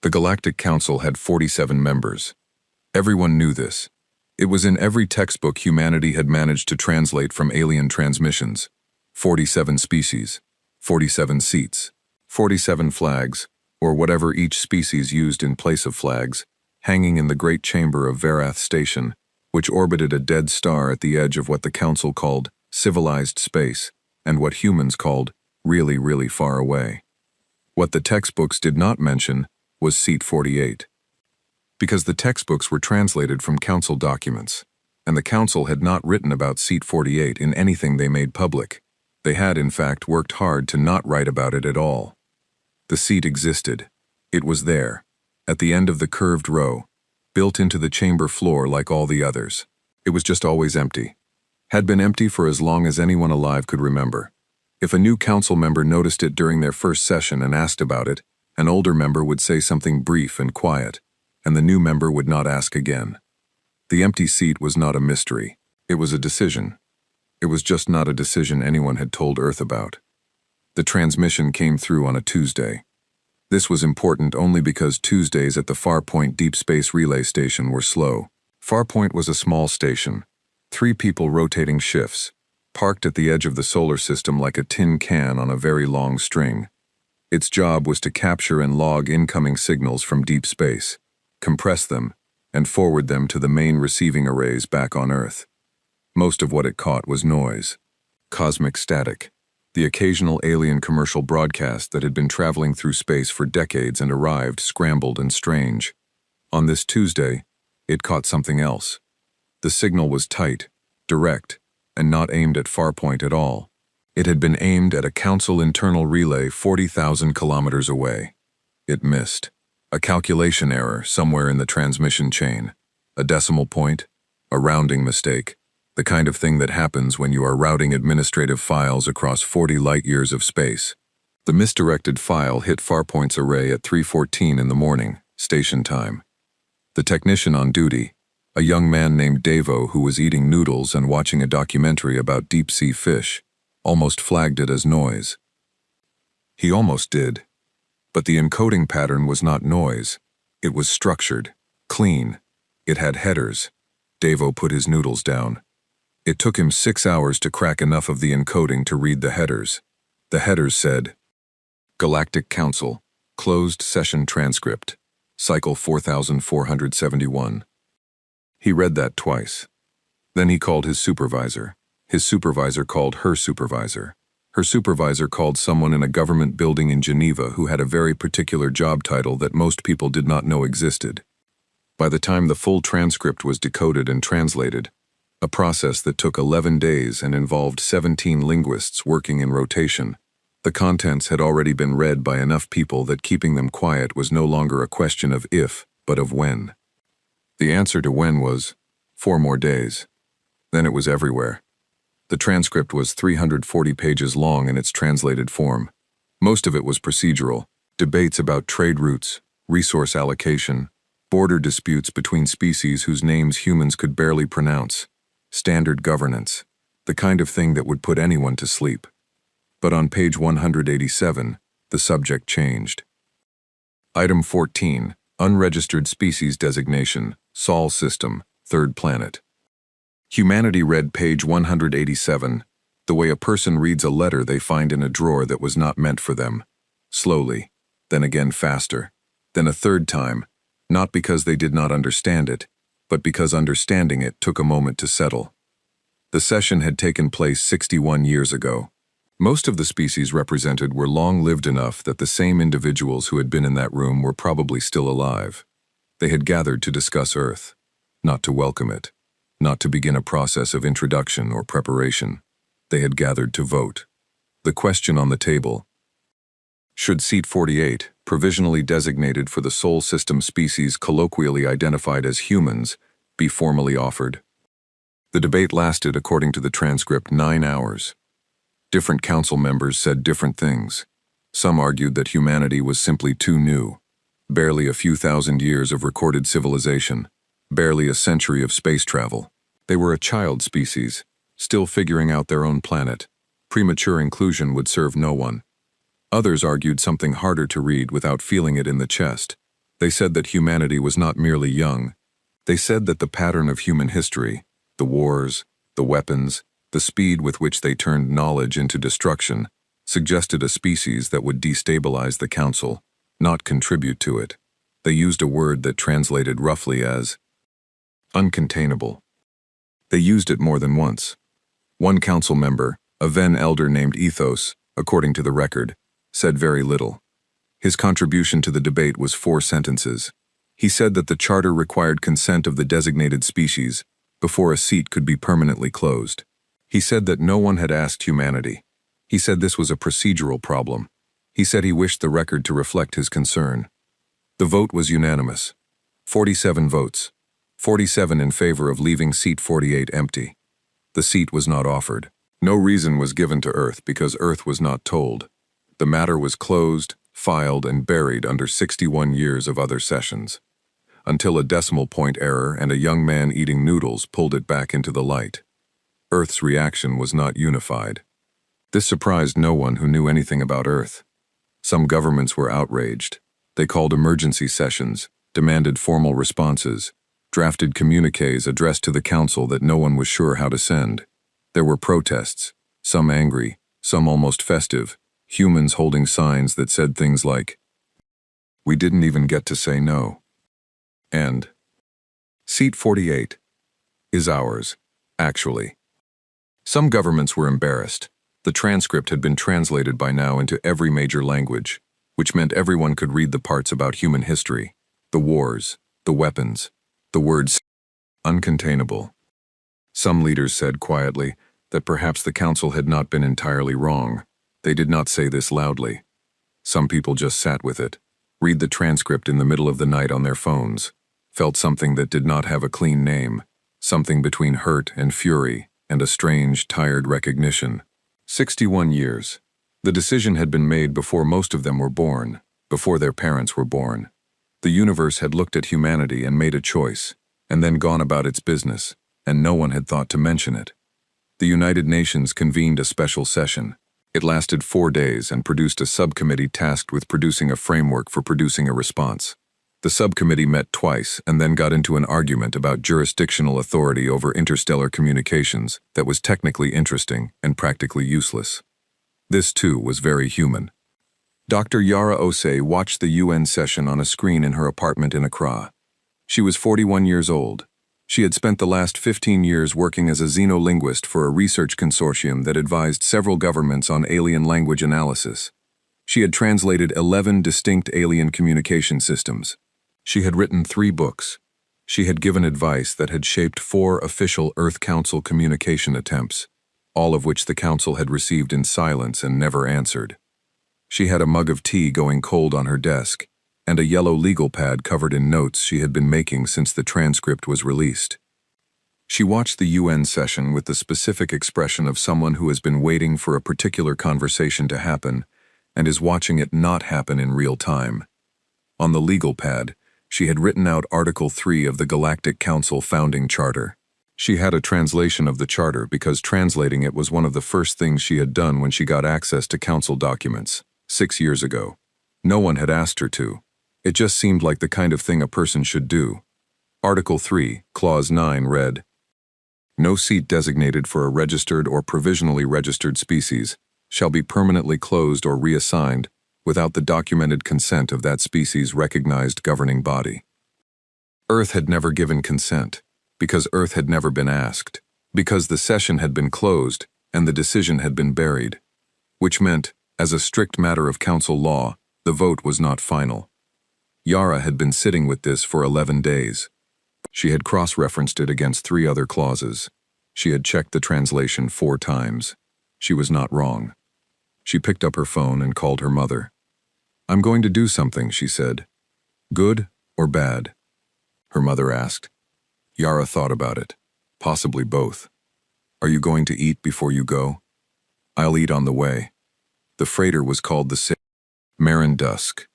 The Galactic Council had 47 members. Everyone knew this. It was in every textbook humanity had managed to translate from alien transmissions. 47 species, 47 seats, 47 flags, or whatever each species used in place of flags, hanging in the great chamber of Verath Station, which orbited a dead star at the edge of what the Council called civilized space, and what humans called really, really far away. What the textbooks did not mention was Seat 48. Because the textbooks were translated from Council documents, and the Council had not written about Seat 48 in anything they made public. They had, in fact, worked hard to not write about it at all. The seat existed. It was there, at the end of the curved row, built into the chamber floor like all the others. It was just always empty. Had been empty for as long as anyone alive could remember. If a new council member noticed it during their first session and asked about it, an older member would say something brief and quiet, and the new member would not ask again. The empty seat was not a mystery. It was a decision. It was just not a decision anyone had told Earth about. The transmission came through on a Tuesday. This was important only because Tuesdays at the Farpoint Deep Space Relay Station were slow. Farpoint was a small station, 3 people rotating shifts, parked at the edge of the solar system like a tin can on a very long string. Its job was to capture and log incoming signals from deep space, compress them, and forward them to the main receiving arrays back on Earth. Most of what it caught was noise, cosmic static, the occasional alien commercial broadcast that had been traveling through space for decades and arrived scrambled and strange. On this Tuesday, it caught something else. The signal was tight, direct, and not aimed at Farpoint at all. It had been aimed at a Council internal relay 40,000 kilometers away. It missed. A calculation error somewhere in the transmission chain. A decimal point, a rounding mistake. The kind of thing that happens when you are routing administrative files across 40 light-years of space. The misdirected file hit Farpoint's array at 3:14 in the morning, station time. The technician on duty, a young man named Davo who was eating noodles and watching a documentary about deep-sea fish, almost flagged it as noise. He almost did. But the encoding pattern was not noise. It was structured, clean. It had headers. Davo put his noodles down. It took him 6 hours to crack enough of the encoding to read the headers. The headers said, Galactic Council, Closed Session Transcript, Cycle 4471. He read that twice. Then he called his supervisor. His supervisor called her supervisor. Her supervisor called someone in a government building in Geneva who had a very particular job title that most people did not know existed. By the time the full transcript was decoded and translated, a process that took 11 days and involved 17 linguists working in rotation, the contents had already been read by enough people that keeping them quiet was no longer a question of if, but of when. The answer to when was 4 more days. Then it was everywhere. The transcript was 340 pages long in its translated form. Most of it was procedural, debates about trade routes, resource allocation, border disputes between species whose names humans could barely pronounce, standard governance, the kind of thing that would put anyone to sleep. But on page 187, the subject changed. Item 14, Unregistered Species Designation, Sol System, Third Planet. Humanity read page 187, the way a person reads a letter they find in a drawer that was not meant for them. Slowly, then again faster, then a third time, not because they did not understand it, but because understanding it took a moment to settle. The session had taken place 61 years ago. Most of the species represented were long-lived enough that the same individuals who had been in that room were probably still alive. They had gathered to discuss Earth, not to welcome it, not to begin a process of introduction or preparation. They had gathered to vote. The question on the table: should Seat 48, provisionally designated for the Sol System species colloquially identified as humans, be formally offered? The debate lasted, according to the transcript, 9 hours. Different council members said different things. Some argued that humanity was simply too new. Barely a few thousand years of recorded civilization. Barely a century of space travel. They were a child species, still figuring out their own planet. Premature inclusion would serve no one. Others argued something harder to read without feeling it in the chest, They said that humanity was not merely young. They said that the pattern of human history, the wars, the weapons, the speed with which they turned knowledge into destruction, suggested a species that would destabilize the Council, not contribute to it. They used a word that translated roughly as uncontainable. They used it more than once. One council member, a Venn elder named Ethos, according to the record, said very little. His contribution to the debate was 4 sentences. He said that the charter required consent of the designated species before a seat could be permanently closed. He said that no one had asked humanity. He said this was a procedural problem. He said he wished the record to reflect his concern. The vote was unanimous. 47 votes. 47 in favor of leaving seat 48 empty. The seat was not offered. No reason was given to Earth because Earth was not told. The matter was closed, filed, and buried under 61 years of other sessions, until a decimal point error and a young man eating noodles pulled it back into the light. Earth's reaction was not unified. This surprised no one who knew anything about Earth. Some governments were outraged. They called emergency sessions, demanded formal responses, drafted communiques addressed to the Council that no one was sure how to send. There were protests, some angry, some almost festive, humans holding signs that said things like, "We didn't even get to say no," and "Seat 48 is ours, actually." Some governments were embarrassed. The transcript had been translated by now into every major language, which meant everyone could read the parts about human history, the wars, the weapons, the words uncontainable. Some leaders said quietly that perhaps the Council had not been entirely wrong. They did not say this loudly. Some people just sat with it, read the transcript in the middle of the night on their phones, felt something that did not have a clean name, something between hurt and fury and a strange, tired recognition. 61 years. The decision had been made before most of them were born, before their parents were born. The universe had looked at humanity and made a choice, and then gone about its business, and no one had thought to mention it. The United Nations convened a special session. It lasted 4 days and produced a subcommittee tasked with producing a framework for producing a response. The subcommittee met twice and then got into an argument about jurisdictional authority over interstellar communications that was technically interesting and practically useless. This, too, was very human. Dr. Yara Osei watched the UN session on a screen in her apartment in Accra. She was 41 years old. She had spent the last 15 years working as a xenolinguist for a research consortium that advised several governments on alien language analysis. She had translated 11 distinct alien communication systems. She had written 3 books. She had given advice that had shaped 4 official Earth Council communication attempts, all of which the Council had received in silence and never answered. She had a mug of tea going cold on her desk, and a yellow legal pad covered in notes she had been making since the transcript was released. She watched the UN session with the specific expression of someone who has been waiting for a particular conversation to happen and is watching it not happen in real time. On the legal pad, she had written out Article 3 of the Galactic Council Founding Charter. She had a translation of the charter because translating it was one of the first things she had done when she got access to Council documents, 6 years ago. No one had asked her to. It just seemed like the kind of thing a person should do. Article 3, Clause 9 read, "No seat designated for a registered or provisionally registered species shall be permanently closed or reassigned without the documented consent of that species' recognized governing body." Earth had never given consent, because Earth had never been asked, because the session had been closed and the decision had been buried, which meant, as a strict matter of Council law, the vote was not final. Yara had been sitting with this for 11 days. She had cross-referenced it against 3 other clauses. She had checked the translation 4 times. She was not wrong. She picked up her phone and called her mother. "I'm going to do something," she said. "Good or bad?" Her mother asked. Yara thought about it. Possibly both. "Are you going to eat before you go?" "I'll eat on the way." The freighter was called the Marin Dusk.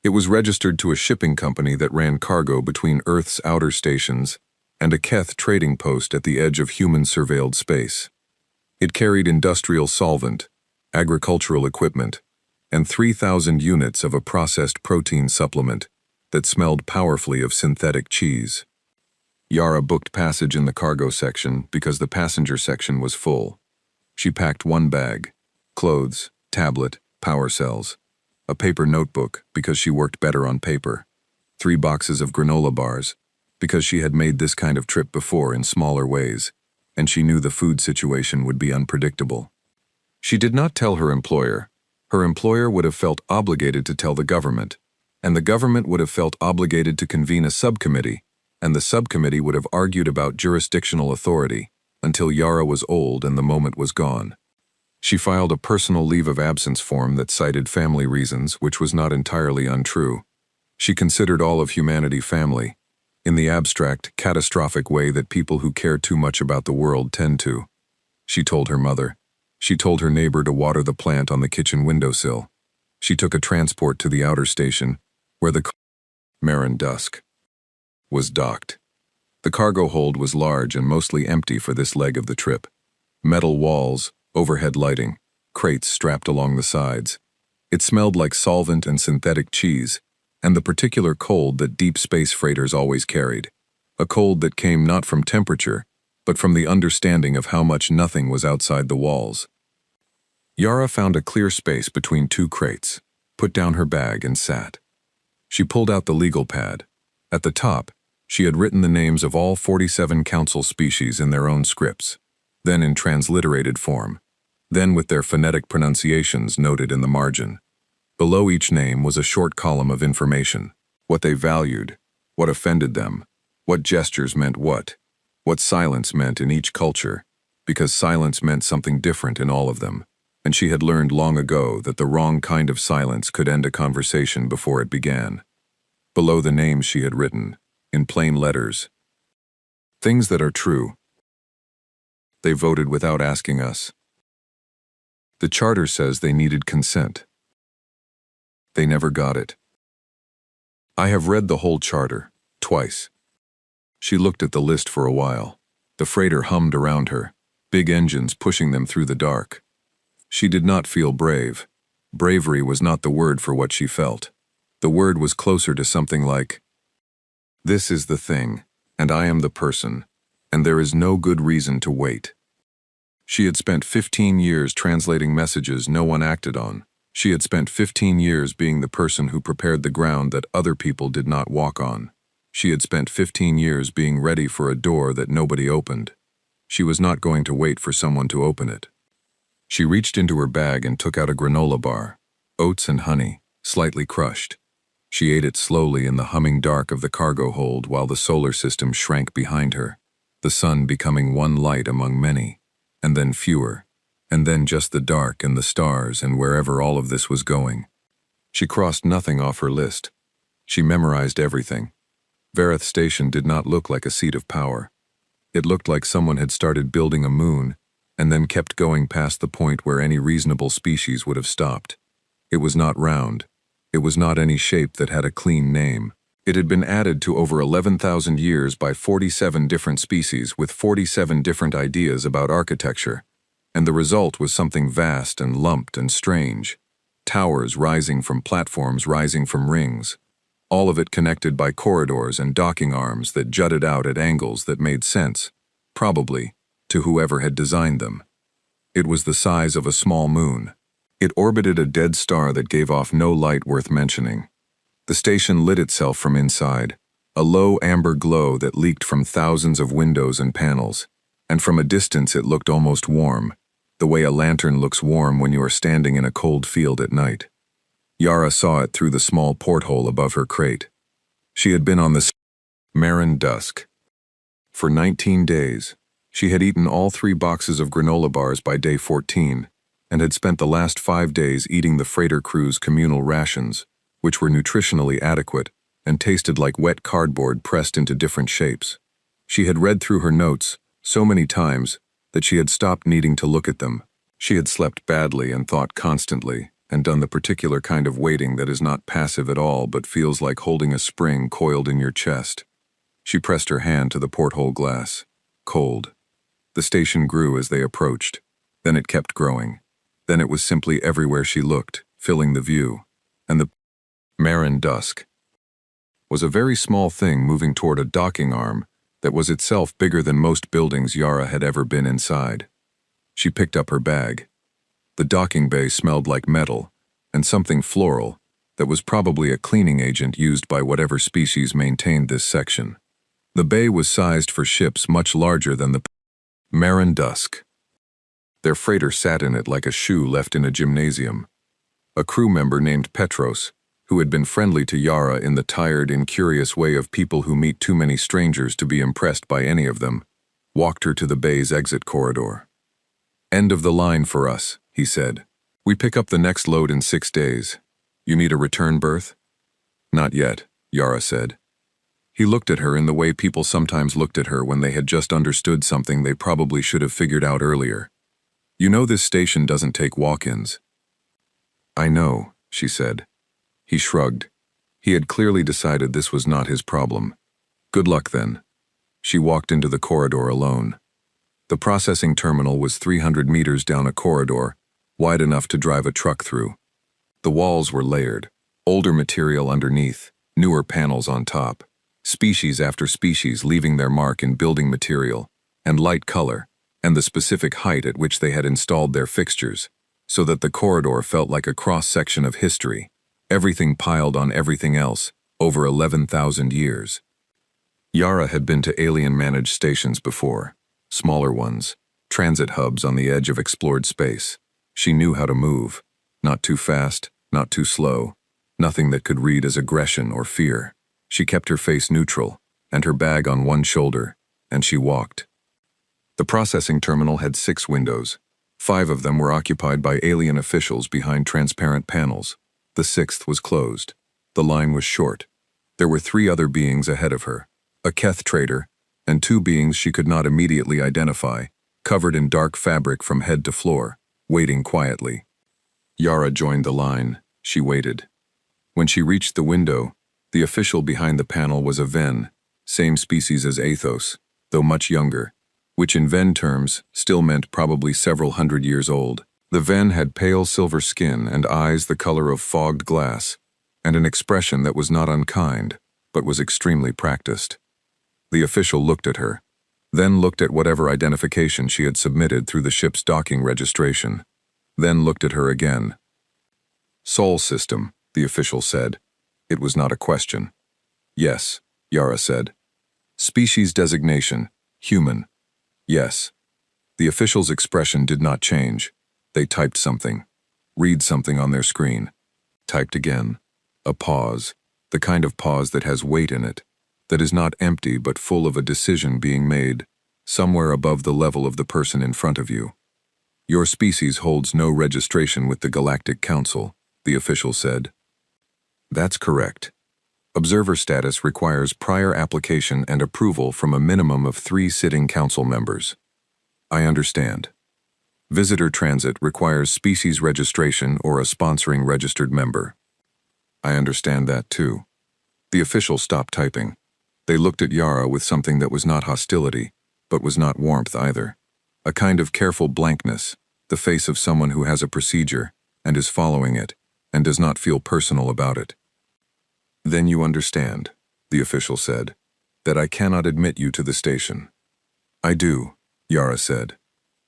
It was registered to a shipping company that ran cargo between Earth's outer stations and a Keth trading post at the edge of human-surveilled space. It carried industrial solvent, agricultural equipment, and 3,000 units of a processed protein supplement that smelled powerfully of synthetic cheese. Yara booked passage in the cargo section because the passenger section was full. She packed one bag: clothes, tablet, power cells, a paper notebook because she worked better on paper, 3 boxes of granola bars because she had made this kind of trip before in smaller ways, and she knew the food situation would be unpredictable. She did not tell her employer. Her employer would have felt obligated to tell the government, and the government would have felt obligated to convene a subcommittee, and the subcommittee would have argued about jurisdictional authority until Yara was old and the moment was gone. She filed a personal leave of absence form that cited family reasons, which was not entirely untrue. She considered all of humanity family, in the abstract, catastrophic way that people who care too much about the world tend to. She told her mother. She told her neighbor to water the plant on the kitchen windowsill. She took a transport to the outer station, where the Marin Dusk was docked. The cargo hold was large and mostly empty for this leg of the trip. Metal walls, overhead lighting, crates strapped along the sides. It smelled like solvent and synthetic cheese, and the particular cold that deep space freighters always carried. A cold that came not from temperature, but from the understanding of how much nothing was outside the walls. Yara found a clear space between 2 crates, put down her bag and sat. She pulled out the legal pad. At the top, she had written the names of all 47 council species in their own scripts, then in transliterated form, then with their phonetic pronunciations noted in the margin. Below each name was a short column of information: what they valued, what offended them, what gestures meant what silence meant in each culture, because silence meant something different in all of them, and she had learned long ago that the wrong kind of silence could end a conversation before it began. Below the names she had written, in plain letters: things that are true. They voted without asking us. The charter says they needed consent. They never got it. I have read the whole charter, twice. She looked at the list for a while. The freighter hummed around her, big engines pushing them through the dark. She did not feel brave. Bravery was not the word for what she felt. The word was closer to something like, this is the thing, and I am the person, and there is no good reason to wait. She had spent 15 years translating messages no one acted on. She had spent 15 years being the person who prepared the ground that other people did not walk on. She had spent 15 years being ready for a door that nobody opened. She was not going to wait for someone to open it. She reached into her bag and took out a granola bar, oats and honey, slightly crushed. She ate it slowly in the humming dark of the cargo hold while the solar system shrank behind her, the sun becoming one light among many, and then fewer, and then just the dark and the stars and wherever all of this was going. She crossed nothing off her list. She memorized everything. Vareth Station did not look like a seat of power. It looked like someone had started building a moon and then kept going past the point where any reasonable species would have stopped. It was not round. It was not any shape that had a clean name. It had been added to over 11,000 years by 47 different species with 47 different ideas about architecture, and the result was something vast and lumped and strange. Towers rising from platforms rising from rings, all of it connected by corridors and docking arms that jutted out at angles that made sense, probably, to whoever had designed them. It was the size of a small moon. It orbited a dead star that gave off no light worth mentioning. The station lit itself from inside, a low amber glow that leaked from thousands of windows and panels, and from a distance it looked almost warm, the way a lantern looks warm when you are standing in a cold field at night. Yara saw it through the small porthole above her crate. She had been on the Marin Dusk. For 19 days, she had eaten all 3 boxes of granola bars by day 14, and had spent the last 5 days eating the freighter crew's communal rations, which were nutritionally adequate and tasted like wet cardboard pressed into different shapes. She had read through her notes so many times that she had stopped needing to look at them. She had slept badly and thought constantly, and done the particular kind of waiting that is not passive at all but feels like holding a spring coiled in your chest. She pressed her hand to the porthole glass. Cold. The station grew as they approached. Then it kept growing. Then it was simply everywhere she looked, filling the view. And the Marin Dusk was a very small thing moving toward a docking arm that was itself bigger than most buildings Yara had ever been inside. She picked up her bag. The docking bay smelled like metal and something floral that was probably a cleaning agent used by whatever species maintained this section. The bay was sized for ships much larger than the Marin Dusk. Their freighter sat in it like a shoe left in a gymnasium. A crew member named Petros, who had been friendly to Yara in the tired, incurious way of people who meet too many strangers to be impressed by any of them, walked her to the bay's exit corridor. "End of the line for us," he said. "We pick up the next load in 6 days. You need a return berth?" "Not yet," Yara said. He looked at her in the way people sometimes looked at her when they had just understood something they probably should have figured out earlier. "You know this station doesn't take walk-ins." "I know," she said. He shrugged. He had clearly decided this was not his problem. "Good luck then." She walked into the corridor alone. The processing terminal was 300 meters down a corridor, wide enough to drive a truck through. The walls were layered, older material underneath, newer panels on top, species after species leaving their mark in building material, and light color, and the specific height at which they had installed their fixtures, so that the corridor felt like a cross-section of history, everything piled on everything else, over 11,000 years. Yara had been to alien-managed stations before, smaller ones, transit hubs on the edge of explored space. She knew how to move, not too fast, not too slow, nothing that could read as aggression or fear. She kept her face neutral, and her bag on one shoulder, and she walked. The processing terminal had 6 windows. 5 of them were occupied by alien officials behind transparent panels. The 6th was closed. The line was short. There were 3 other beings ahead of her, a Keth trader, and 2 beings she could not immediately identify, covered in dark fabric from head to floor, waiting quietly. Yara joined the line. She waited. When she reached the window, the official behind the panel was a Ven, same species as Athos, though much younger, which in Ven terms still meant probably several hundred years old. The Ven had pale silver skin and eyes the color of fogged glass, and an expression that was not unkind, but was extremely practiced. The official looked at her, then looked at whatever identification she had submitted through the ship's docking registration, then looked at her again. "Sol system," the official said. It was not a question. "Yes," Yara said. "Species designation, human." "Yes." The official's expression did not change. They typed something. Read something on their screen. Typed again. A pause, the kind of pause that has weight in it, that is not empty but full of a decision being made, somewhere above the level of the person in front of you. "Your species holds no registration with the Galactic Council," the official said. "That's correct. Observer status requires prior application and approval from a minimum of 3 sitting council members." "I understand. Visitor transit requires species registration or a sponsoring registered member." "I understand that too." The official stopped typing. They looked at Yara with something that was not hostility, but was not warmth either. A kind of careful blankness, the face of someone who has a procedure, and is following it, and does not feel personal about it. "Then you understand," the official said, "that I cannot admit you to the station." "I do," Yara said.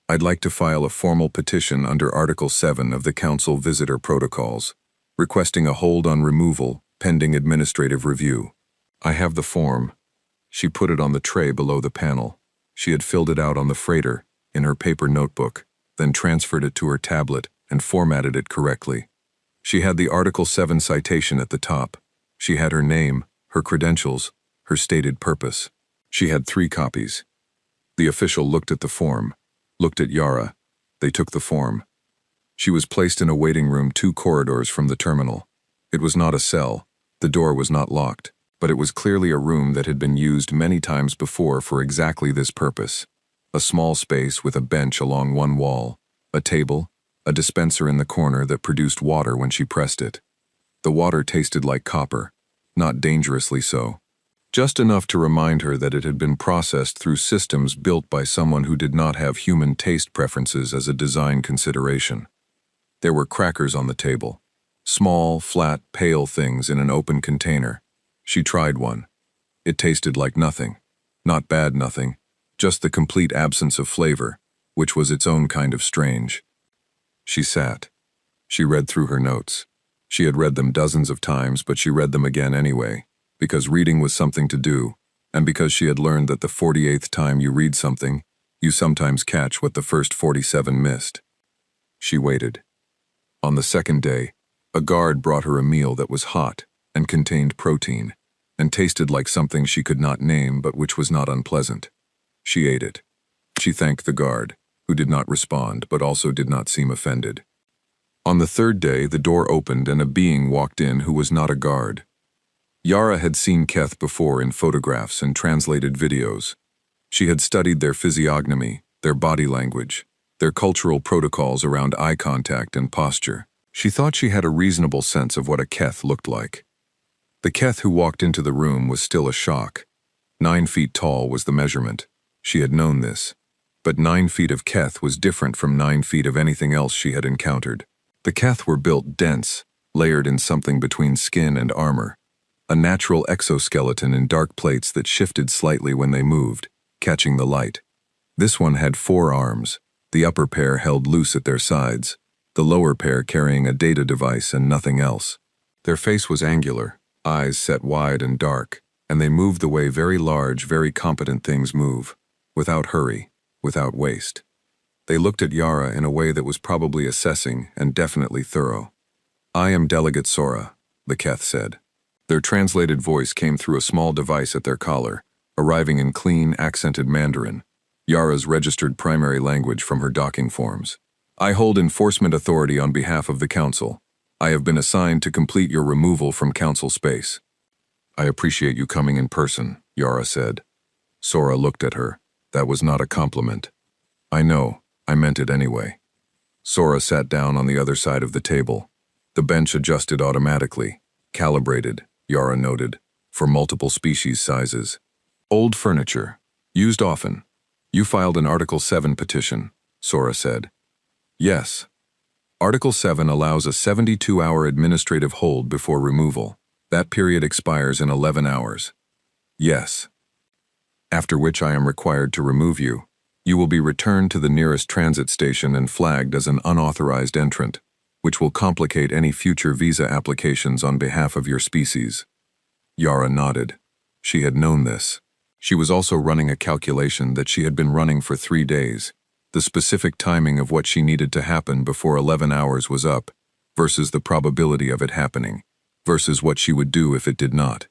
"I'd like to file a formal petition under Article 7 of the Council Visitor Protocols, requesting a hold on removal pending administrative review. I have the form." She put it on the tray below the panel. She had filled it out on the freighter, in her paper notebook, then transferred it to her tablet and formatted it correctly. She had the Article 7 citation at the top. She had her name, her credentials, her stated purpose. She had 3 copies. The official looked at the form, looked at Yara. They took the form. She was placed in a waiting room 2 corridors from the terminal. It was not a cell. The door was not locked, but it was clearly a room that had been used many times before for exactly this purpose. A small space with a bench along one wall, a table, a dispenser in the corner that produced water when she pressed it. The water tasted like copper, not dangerously so. Just enough to remind her that it had been processed through systems built by someone who did not have human taste preferences as a design consideration. There were crackers on the table. Small, flat, pale things in an open container. She tried one. It tasted like nothing. Not bad nothing, just the complete absence of flavor, which was its own kind of strange. She sat. She read through her notes. She had read them dozens of times, but she read them again anyway, because reading was something to do, and because she had learned that the 48th time you read something, you sometimes catch what the first 47 missed. She waited. On the second day, a guard brought her a meal that was hot and contained protein, and tasted like something she could not name but which was not unpleasant. She ate it. She thanked the guard, who did not respond but also did not seem offended. On the third day, the door opened and a being walked in who was not a guard. Yara had seen Keth before in photographs and translated videos. She had studied their physiognomy, their body language, their cultural protocols around eye contact and posture. She thought she had a reasonable sense of what a Keth looked like. The Keth who walked into the room was still a shock. 9 feet tall was the measurement. She had known this. But 9 feet of Keth was different from 9 feet of anything else she had encountered. The Keth were built dense, layered in something between skin and armor. A natural exoskeleton in dark plates that shifted slightly when they moved, catching the light. This one had 4 arms, the upper pair held loose at their sides, the lower pair carrying a data device and nothing else. Their face was angular, eyes set wide and dark, and they moved the way very large, very competent things move, without hurry, without waste. They looked at Yara in a way that was probably assessing and definitely thorough. "I am Delegate Sora," the Keth said. Their translated voice came through a small device at their collar, arriving in clean, accented Mandarin, Yara's registered primary language from her docking forms. "I hold enforcement authority on behalf of the Council. I have been assigned to complete your removal from Council space." "I appreciate you coming in person," Yara said. Sora looked at her. That was not a compliment. "I know. I meant it anyway." Sora sat down on the other side of the table. The bench adjusted automatically, calibrated, Yara noted, for multiple species sizes. "Old furniture. Used often. You filed an Article 7 petition," Sora said. "Yes. Article 7 allows a 72-hour administrative hold before removal. That period expires in 11 hours. "Yes. After which I am required to remove you. You will be returned to the nearest transit station and flagged as an unauthorized entrant, which will complicate any future visa applications on behalf of your species." Yara nodded. She had known this. She was also running a calculation that she had been running for 3 days, the specific timing of what she needed to happen before 11 hours was up, versus the probability of it happening, versus what she would do if it did not.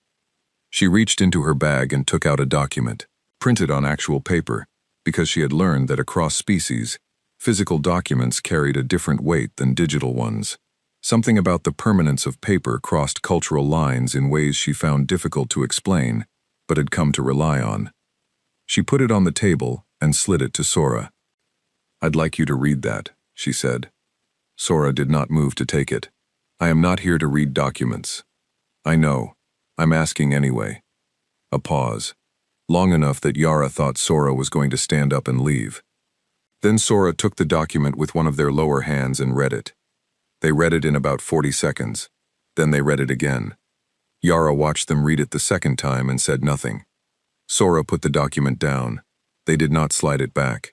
She reached into her bag and took out a document, printed on actual paper, because she had learned that across species, physical documents carried a different weight than digital ones. Something about the permanence of paper crossed cultural lines in ways she found difficult to explain, but had come to rely on. She put it on the table and slid it to Sora. "I'd like you to read that," she said. Sora did not move to take it. "I am not here to read documents." "I know. I'm asking anyway." A pause. Long enough that Yara thought Sora was going to stand up and leave. Then Sora took the document with one of their lower hands and read it. They read it in about 40 seconds. Then they read it again. Yara watched them read it the second time and said nothing. Sora put the document down. They did not slide it back.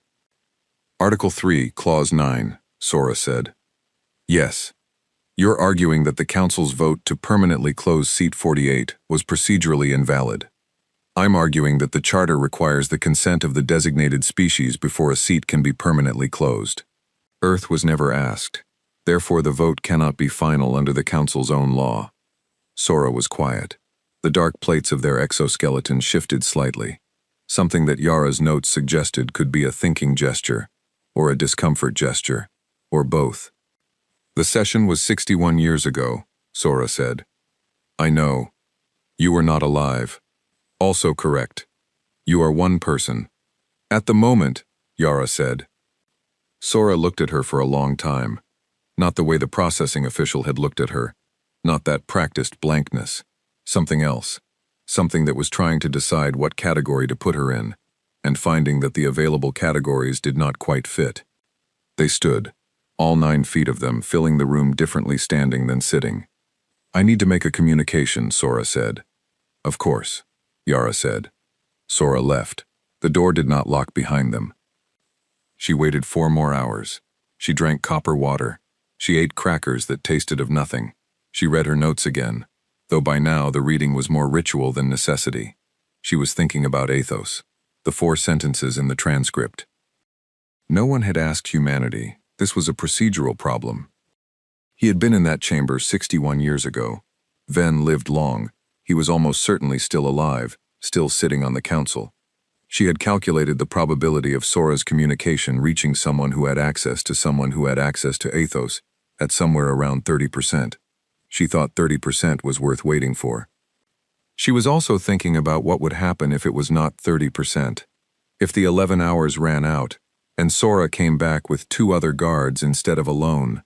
"Article 3, Clause 9, Sora said. "Yes. You're arguing that the Council's vote to permanently close Seat 48 was procedurally invalid. I'm arguing that the Charter requires the consent of the designated species before a seat can be permanently closed. Earth was never asked. Therefore, the vote cannot be final under the Council's own law." Sora was quiet. The dark plates of their exoskeleton shifted slightly. Something that Yara's notes suggested could be a thinking gesture, or a discomfort gesture, or both. "The session was 61 years ago," Sora said. "I know. You were not alive. Also correct. You are one person." "At the moment," Yara said. Sora looked at her for a long time. Not the way the processing official had looked at her. Not that practiced blankness. Something else. Something that was trying to decide what category to put her in, and finding that the available categories did not quite fit. They stood, all 9 feet of them, filling the room differently standing than sitting. "I need to make a communication," Sora said. Of course, Yara said. Sora left. The door did not lock behind them. She waited 4 more hours. She drank copper water. She ate crackers that tasted of nothing. She read her notes again, though by now the reading was more ritual than necessity. She was thinking about Athos, the 4 sentences in the transcript. No one had asked humanity. This was a procedural problem. He had been in that chamber 61 years ago. Ven lived long. He was almost certainly still alive, still sitting on the council. She had calculated the probability of Sora's communication reaching someone who had access to someone who had access to Athos at somewhere around 30%. She thought 30% was worth waiting for. She was also thinking about what would happen if it was not 30%. If the 11 hours ran out, and Sora came back with 2 other guards instead of alone.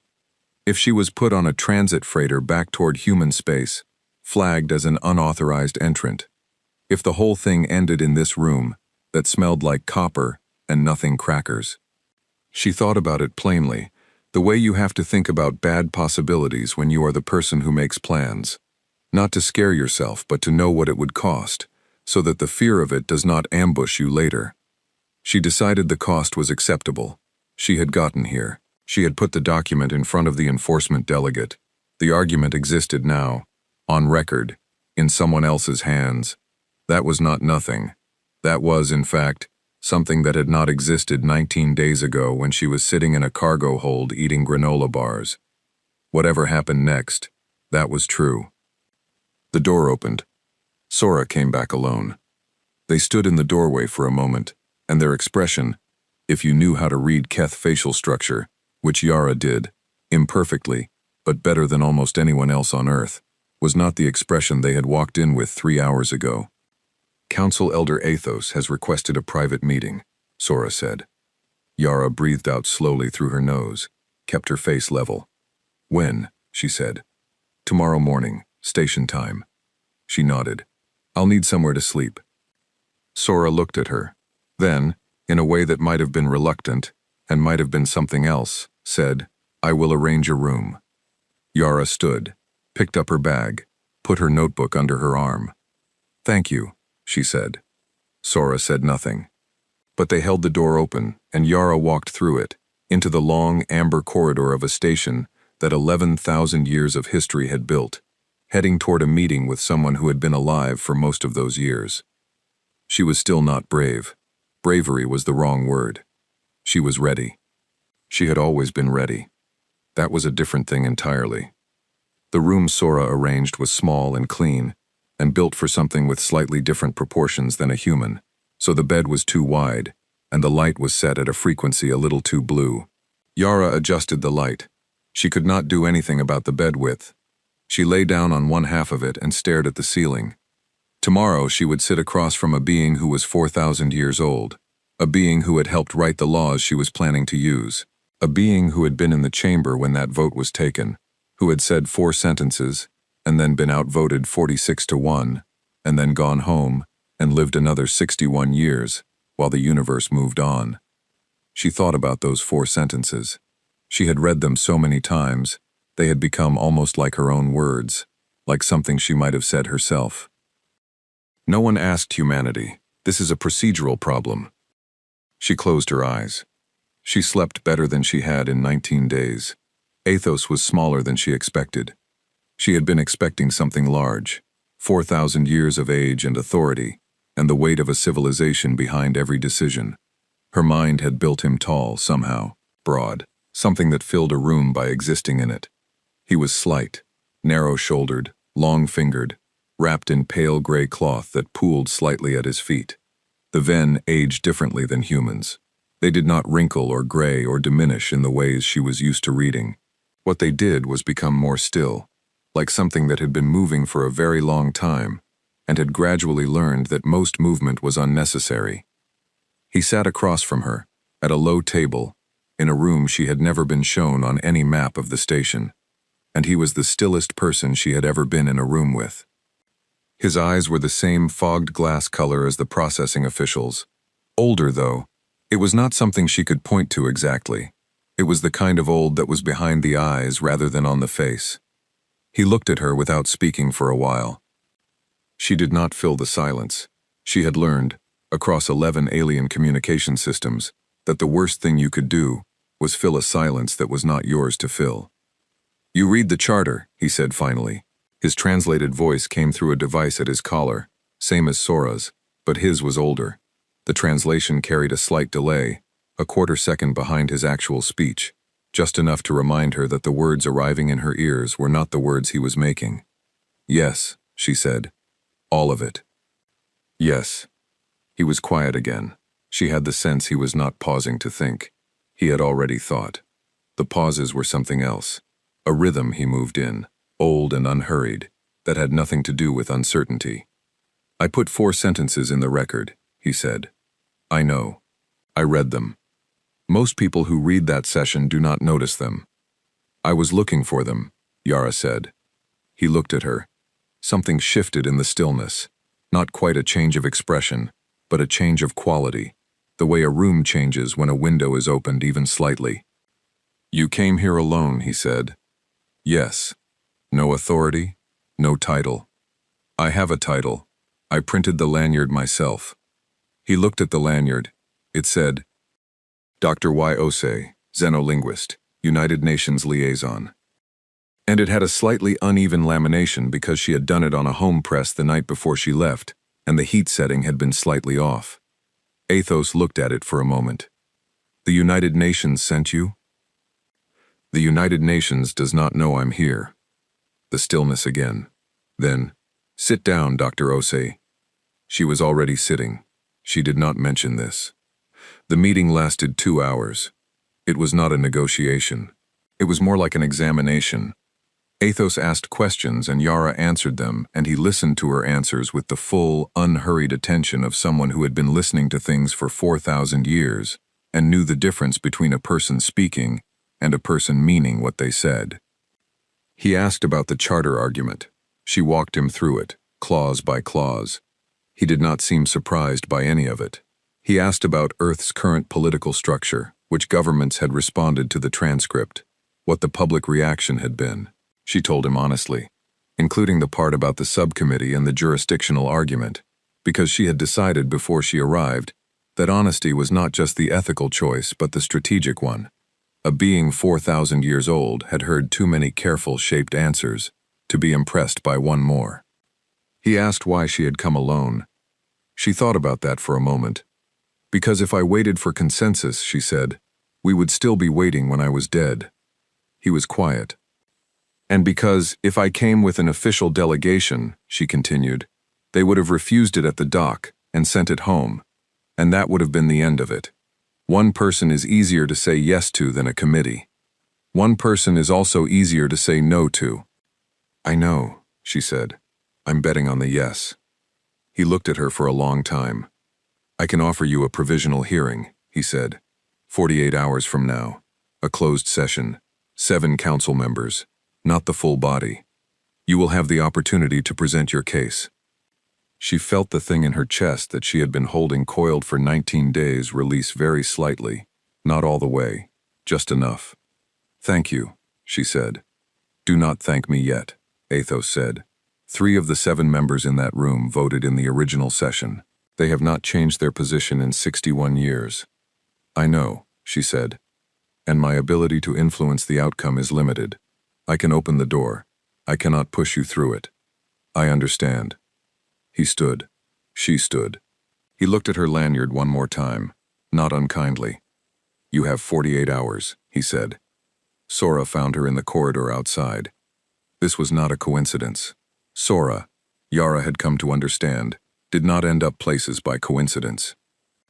If she was put on a transit freighter back toward human space, flagged as an unauthorized entrant. If the whole thing ended in this room, that smelled like copper and nothing crackers. She thought about it plainly, the way you have to think about bad possibilities when you are the person who makes plans. Not to scare yourself, but to know what it would cost, so that the fear of it does not ambush you later. She decided the cost was acceptable. She had gotten here. She had put the document in front of the enforcement delegate. The argument existed now, on record, in someone else's hands. That was not nothing. That was, in fact, something that had not existed 19 days ago when she was sitting in a cargo hold eating granola bars. Whatever happened next, that was true. The door opened. Sora came back alone. They stood in the doorway for a moment, and their expression, if you knew how to read Keth facial structure, which Yara did, imperfectly, but better than almost anyone else on Earth, was not the expression they had walked in with 3 hours ago. Council Elder Athos has requested a private meeting, Sora said. Yara breathed out slowly through her nose, kept her face level. When? She said. Tomorrow morning, station time. She nodded. I'll need somewhere to sleep. Sora looked at her. Then, in a way that might have been reluctant, and might have been something else, said, I will arrange a room. Yara stood, picked up her bag, put her notebook under her arm. Thank you, she said. Sora said nothing. But they held the door open, and Yara walked through it, into the long, amber corridor of a station that 11,000 years of history had built, heading toward a meeting with someone who had been alive for most of those years. She was still not brave. Bravery was the wrong word. She was ready. She had always been ready. That was a different thing entirely. The room Sora arranged was small and clean, and built for something with slightly different proportions than a human, so the bed was too wide, and the light was set at a frequency a little too blue. Yara adjusted the light. She could not do anything about the bed width. She lay down on one half of it and stared at the ceiling. Tomorrow she would sit across from a being who was 4,000 years old, a being who had helped write the laws she was planning to use, a being who had been in the chamber when that vote was taken, who had said 4 sentences, and then been outvoted 46-1, and then gone home and lived another 61 years while the universe moved on. She thought about those 4 sentences. She had read them so many times, they had become almost like her own words, like something she might have said herself. No one asked humanity. This is a procedural problem. She closed her eyes. She slept better than she had in 19 days. Athos was smaller than she expected. She had been expecting something large, 4,000 years of age and authority, and the weight of a civilization behind every decision. Her mind had built him tall somehow, broad, something that filled a room by existing in it. He was slight, narrow-shouldered, long-fingered, wrapped in pale gray cloth that pooled slightly at his feet. The Ven aged differently than humans. They did not wrinkle or gray or diminish in the ways she was used to reading. What they did was become more still, like something that had been moving for a very long time, and had gradually learned that most movement was unnecessary. He sat across from her, at a low table, in a room she had never been shown on any map of the station, and he was the stillest person she had ever been in a room with. His eyes were the same fogged glass color as the processing officials. Older, though, it was not something she could point to exactly. It was the kind of old that was behind the eyes rather than on the face. He looked at her without speaking for a while. She did not fill the silence. She had learned, across 11 alien communication systems, that the worst thing you could do was fill a silence that was not yours to fill. "You read the charter," he said finally. His translated voice came through a device at his collar, same as Sora's, but his was older. The translation carried a slight delay, a quarter second behind his actual speech, just enough to remind her that the words arriving in her ears were not the words he was making. "Yes," she said. "All of it." "Yes." He was quiet again. She had the sense he was not pausing to think. He had already thought. The pauses were something else. A rhythm he moved in, old and unhurried, that had nothing to do with uncertainty. "I put 4 sentences in the record," he said. "I know. I read them. Most people who read that session do not notice them." "I was looking for them," Yara said. He looked at her. Something shifted in the stillness. Not quite a change of expression, but a change of quality, the way a room changes when a window is opened even slightly. "You came here alone," he said. "Yes. No authority, no title." "I have a title. I printed the lanyard myself." He looked at the lanyard. It said, Dr. Y. Osei, Xenolinguist, United Nations Liaison. And it had a slightly uneven lamination because she had done it on a home press the night before she left, and the heat setting had been slightly off. Athos looked at it for a moment. "The United Nations sent you?" "The United Nations does not know I'm here." The stillness again. Then, "Sit down, Dr. Osei." She was already sitting. She did not mention this. The meeting lasted 2 hours. It was not a negotiation. It was more like an examination. Athos asked questions and Yara answered them, and he listened to her answers with the full, unhurried attention of someone who had been listening to things for 4,000 years and knew the difference between a person speaking and a person meaning what they said. He asked about the charter argument. She walked him through it, clause by clause. He did not seem surprised by any of it. He asked about Earth's current political structure, which governments had responded to the transcript, what the public reaction had been. She told him honestly, including the part about the subcommittee and the jurisdictional argument, because she had decided before she arrived that honesty was not just the ethical choice but the strategic one. A being 4,000 years old had heard too many careful, shaped answers to be impressed by one more. He asked why she had come alone. She thought about that for a moment. "Because if I waited for consensus," she said, "we would still be waiting when I was dead." He was quiet. "And because if I came with an official delegation," she continued, "they would have refused it at the dock and sent it home, and that would have been the end of it. One person is easier to say yes to than a committee. One person is also easier to say no to." "I know," she said. "I'm betting on the yes." He looked at her for a long time. "I can offer you a provisional hearing," he said. 48 hours from now. A closed session. 7 council members. Not the full body. You will have the opportunity to present your case." She felt the thing in her chest that she had been holding coiled for 19 days release very slightly, not all the way, just enough. "Thank you," she said. "Do not thank me yet," Athos said. 3 of the 7 members in that room voted in the original session. They have not changed their position in 61 years. "I know," she said, "and my ability to influence the outcome is limited. I can open the door. I cannot push you through it. I understand." He stood. She stood. He looked at her lanyard one more time, not unkindly. "You have 48 hours, he said. Sora found her in the corridor outside. This was not a coincidence. Sora, Yara had come to understand, did not end up places by coincidence.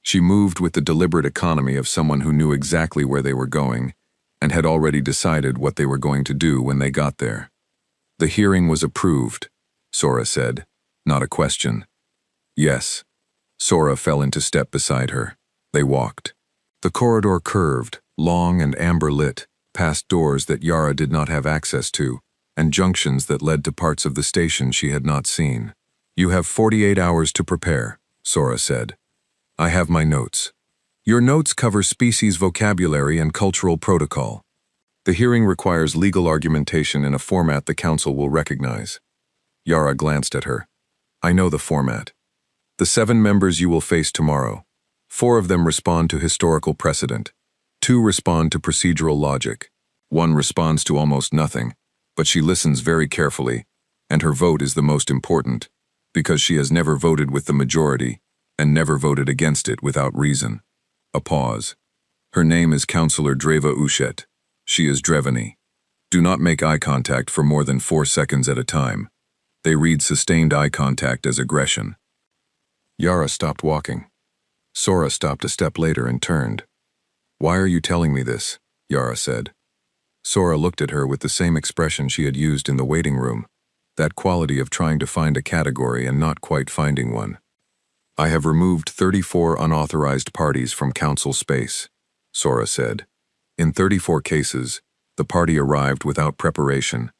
She moved with the deliberate economy of someone who knew exactly where they were going and had already decided what they were going to do when they got there. "The hearing was approved," Sora said, not a question. "Yes." Sora fell into step beside her. They walked. The corridor curved, long and amber-lit, past doors that Yara did not have access to, and junctions that led to parts of the station she had not seen. "You have 48 hours to prepare," Sora said. "I have my notes. Your notes cover species vocabulary and cultural protocol. The hearing requires legal argumentation in a format the Council will recognize." Yara glanced at her. I know the format. The 7 members you will face tomorrow. 4 of them respond to historical precedent. 2 respond to procedural logic. 1 responds to almost nothing, but she listens very carefully, and her vote is the most important, because she has never voted with the majority and never voted against it without reason. A pause. Her name is Counselor Dreva Ushet. She is Drevany. Do not make eye contact for more than 4 seconds at a time. They read sustained eye contact as aggression. Yara stopped walking. Sora stopped a step later and turned. Why are you telling me this? Yara said. Sora looked at her with the same expression she had used in the waiting room, that quality of trying to find a category and not quite finding one. I have removed 34 unauthorized parties from council space, Sora said. In 34 cases, the party arrived without preparation,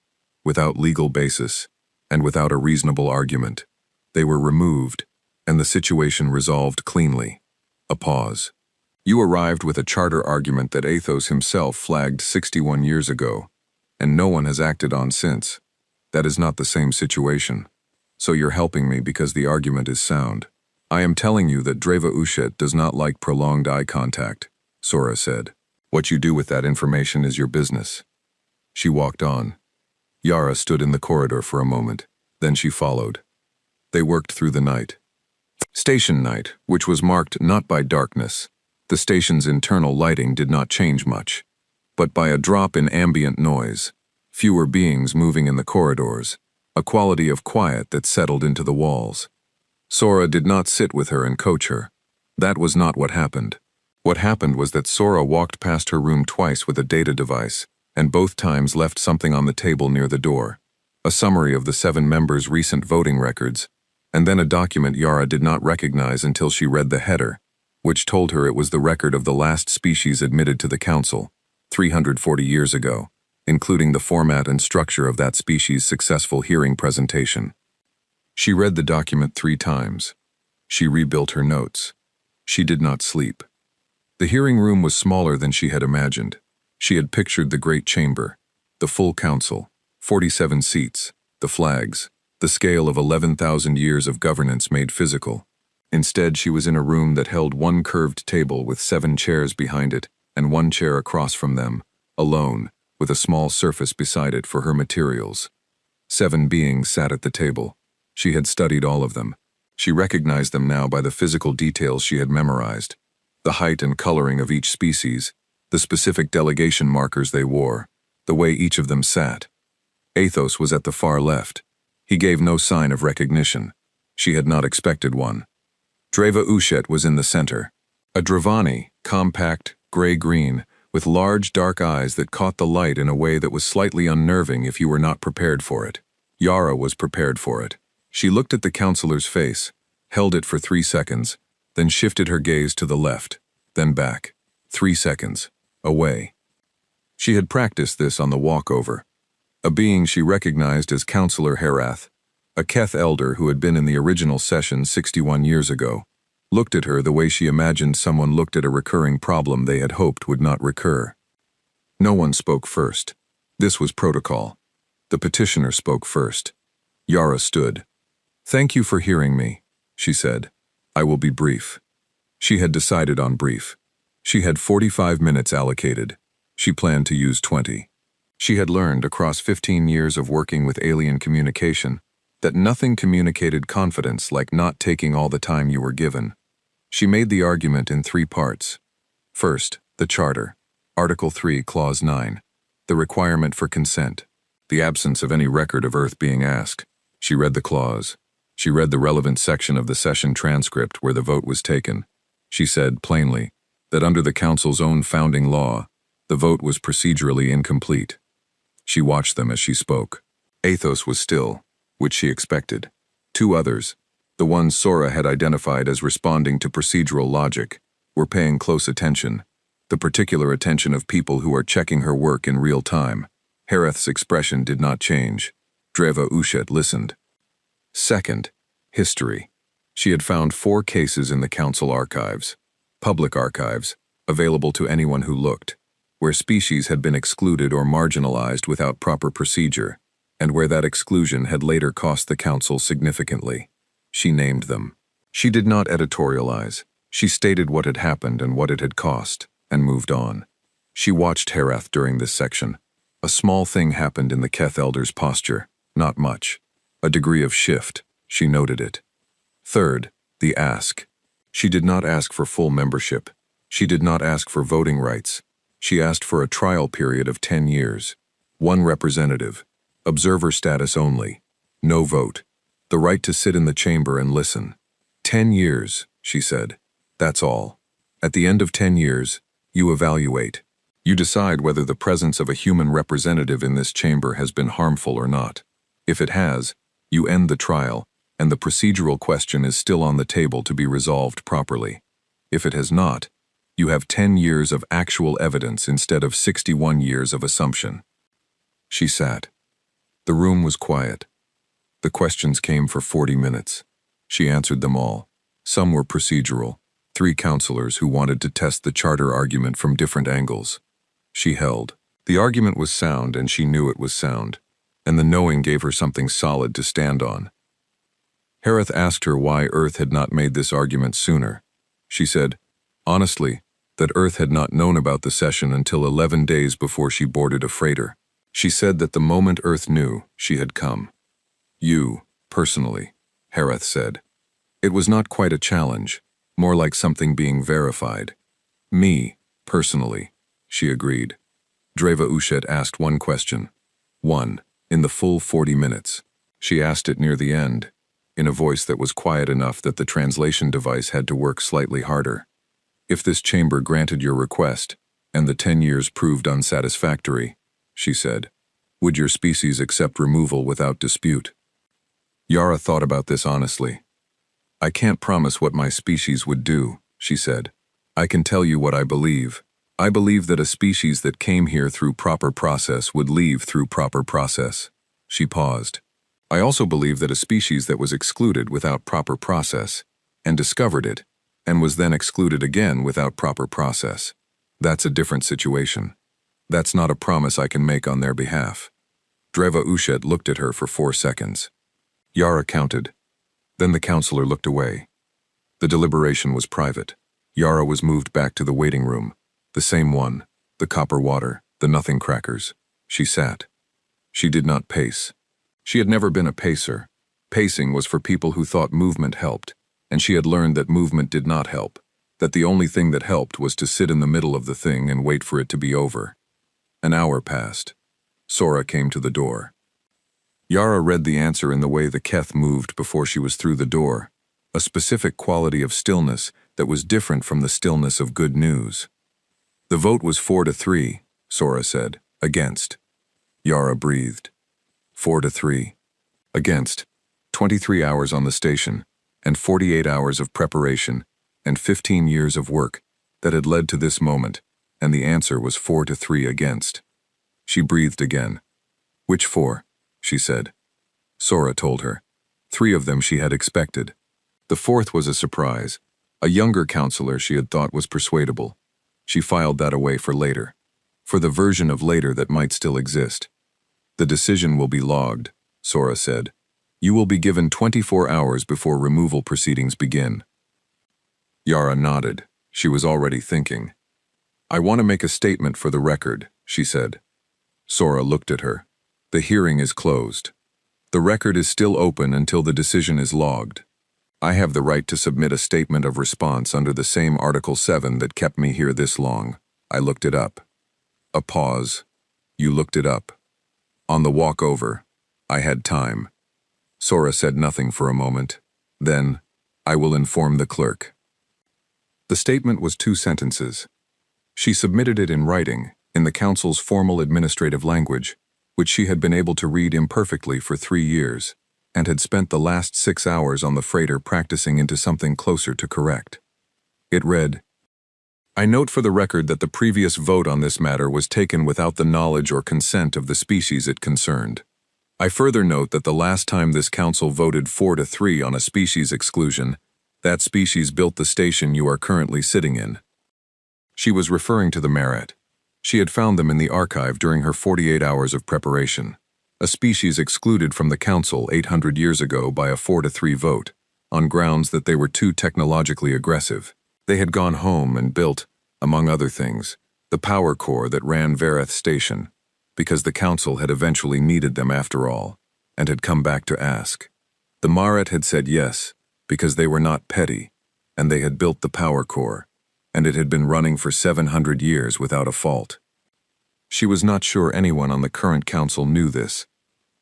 without legal basis, and without a reasonable argument. They were removed, and the situation resolved cleanly. A pause. You arrived with a charter argument that Athos himself flagged 61 years ago, and no one has acted on since. That is not the same situation. So you're helping me because the argument is sound. I am telling you that Dreva Ushet does not like prolonged eye contact, Sora said. What you do with that information is your business. She walked on. Yara stood in the corridor for a moment, then she followed. They worked through the night. Station night, which was marked not by darkness. The station's internal lighting did not change much, but by a drop in ambient noise, fewer beings moving in the corridors, a quality of quiet that settled into the walls. Sora did not sit with her and coach her. That was not what happened. What happened was that Sora walked past her room twice with a data device, and both times left something on the table near the door. A summary of the 7 members' recent voting records, and then a document Yara did not recognize until she read the header, which told her it was the record of the last species admitted to the council, 340 years ago, including the format and structure of that species' successful hearing presentation. She read the document 3 times. She rebuilt her notes. She did not sleep. The hearing room was smaller than she had imagined. She had pictured the great chamber, the full council, 47 seats, the flags, the scale of 11,000 years of governance made physical. Instead, she was in a room that held 1 curved table with 7 chairs behind it and 1 chair across from them, alone, with a small surface beside it for her materials. 7 beings sat at the table. She had studied all of them. She recognized them now by the physical details she had memorized, the height and coloring of each species, the specific delegation markers they wore, the way each of them sat. Athos was at the far left. He gave no sign of recognition. She had not expected one. Dreva Ushet was in the center. A Drevany, compact, gray-green, with large dark eyes that caught the light in a way that was slightly unnerving if you were not prepared for it. Yara was prepared for it. She looked at the counselor's face, held it for 3 seconds, then shifted her gaze to the left, then back. 3 seconds. Away. She had practiced this on the walkover. A being she recognized as Counselor Herath, a Keth elder who had been in the original session 61 years ago, looked at her the way she imagined someone looked at a recurring problem they had hoped would not recur. No one spoke first. This was protocol. The petitioner spoke first. Yara stood. "Thank you for hearing me," she said. "I will be brief." She had decided on brief. She had 45 minutes allocated. She planned to use 20. She had learned across 15 years of working with alien communication that nothing communicated confidence like not taking all the time you were given. She made the argument in 3 parts. First, the Charter, Article 3, Clause 9, the requirement for consent, the absence of any record of Earth being asked. She read the clause. She read the relevant section of the session transcript where the vote was taken. She said, plainly, that under the Council's own founding law, the vote was procedurally incomplete. She watched them as she spoke. Athos was still, which she expected. 2 others, the ones Sora had identified as responding to procedural logic, were paying close attention, the particular attention of people who are checking her work in real time. Herath's expression did not change. Dreva Ushet listened. Second, history. She had found 4 cases in the council archives, public archives, available to anyone who looked, where species had been excluded or marginalized without proper procedure, and where that exclusion had later cost the council significantly. She named them. She did not editorialize. She stated what had happened and what it had cost, and moved on. She watched Herath during this section. A small thing happened in the Keth elder's posture, not much. A degree of shift, she noted it. Third, the ask. She did not ask for full membership. She did not ask for voting rights. She asked for a trial period of 10 years. One representative. Observer status only. No vote. The right to sit in the chamber and listen. 10 years, she said. That's all. At the end of 10 years, you evaluate. You decide whether the presence of a human representative in this chamber has been harmful or not. If it has, you end the trial, and the procedural question is still on the table to be resolved properly. If it has not, you have 10 years of actual evidence instead of 61 years of assumption. She sat. The room was quiet. The questions came for 40 minutes. She answered them all. Some were procedural. 3 counselors who wanted to test the charter argument from different angles. She held. The argument was sound, and she knew it was sound, and the knowing gave her something solid to stand on. Herath asked her why Earth had not made this argument sooner. She said, honestly, that Earth had not known about the session until 11 days before she boarded a freighter. She said that the moment Earth knew, she had come. You, personally, Herath said. It was not quite a challenge, more like something being verified. Me, personally, she agreed. Dreva Ushet asked one question. One, in the full 40 minutes. She asked it near the end, in a voice that was quiet enough that the translation device had to work slightly harder. If this chamber granted your request, and the 10 years proved unsatisfactory, she said, would your species accept removal without dispute? Yara thought about this honestly. I can't promise what my species would do, she said. I can tell you what I believe. I believe that a species that came here through proper process would leave through proper process. She paused. I also believe that a species that was excluded without proper process, and discovered it, and was then excluded again without proper process. That's a different situation. That's not a promise I can make on their behalf. Dreva Ushet looked at her for 4 seconds. Yara counted. Then the counselor looked away. The deliberation was private. Yara was moved back to the waiting room. The same one, the copper water, the nothing crackers. She sat. She did not pace. She had never been a pacer. Pacing was for people who thought movement helped, and she had learned that movement did not help, that the only thing that helped was to sit in the middle of the thing and wait for it to be over. An hour passed. Sora came to the door. Yara read the answer in the way the Keth moved before she was through the door, a specific quality of stillness that was different from the stillness of good news. The vote was 4-3, Sora said, against. Yara breathed. 4-3. Against. 23 hours on the station, and 48 hours of preparation, and 15 years of work that had led to this moment, and the answer was 4-3 against. She breathed again. Which 4? She said. Sora told her. 3 of them she had expected. The 4th was a surprise. A younger counselor she had thought was persuadable. She filed that away for later. For the version of later that might still exist. The decision will be logged, Sora said. You will be given 24 hours before removal proceedings begin. Yara nodded. She was already thinking. I want to make a statement for the record, she said. Sora looked at her. The hearing is closed. The record is still open until the decision is logged. I have the right to submit a statement of response under the same Article 7 that kept me here this long. I looked it up. A pause. You looked it up. On the walk over, I had time. Sora said nothing for a moment. Then, I will inform the clerk. The statement was 2 sentences. She submitted it in writing, in the council's formal administrative language, which she had been able to read imperfectly for 3 years, and had spent the last 6 hours on the freighter practicing into something closer to correct. It read, I note for the record that the previous vote on this matter was taken without the knowledge or consent of the species it concerned. I further note that the last time this council voted 4-3 on a species exclusion, that species built the station you are currently sitting in. She was referring to the Merit. She had found them in the archive during her 48 hours of preparation. A species excluded from the council 800 years ago by a 4-3 vote, on grounds that they were too technologically aggressive. They had gone home and built, among other things, the power core that ran Vareth Station, because the council had eventually needed them after all, and had come back to ask. The Marat had said yes, because they were not petty, and they had built the power core, and it had been running for 700 years without a fault. She was not sure anyone on the current council knew this.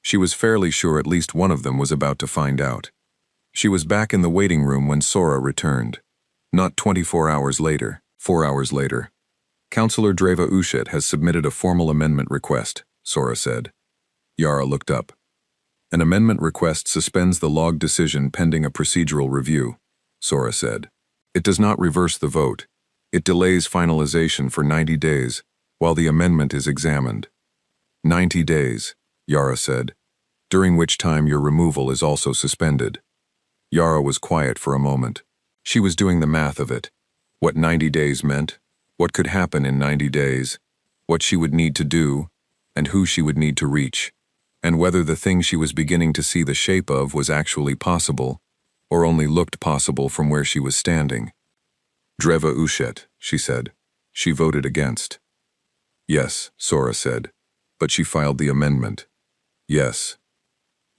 She was fairly sure at least one of them was about to find out. She was back in the waiting room when Sora returned. Not 24 hours later, 4 hours later. Councillor Dreva Ushet has submitted a formal amendment request, Sora said. Yara looked up. An amendment request suspends the log decision pending a procedural review, Sora said. It does not reverse the vote. It delays finalization for 90 days, while the amendment is examined. 90 days, Yara said, during which time your removal is also suspended. Yara was quiet for a moment. She was doing the math of it. What 90 days meant, what could happen in 90 days, what she would need to do, and who she would need to reach, and whether the thing she was beginning to see the shape of was actually possible, or only looked possible from where she was standing. Dreva Ushet, she said. She voted against. Yes, Sora said, but she filed the amendment. Yes.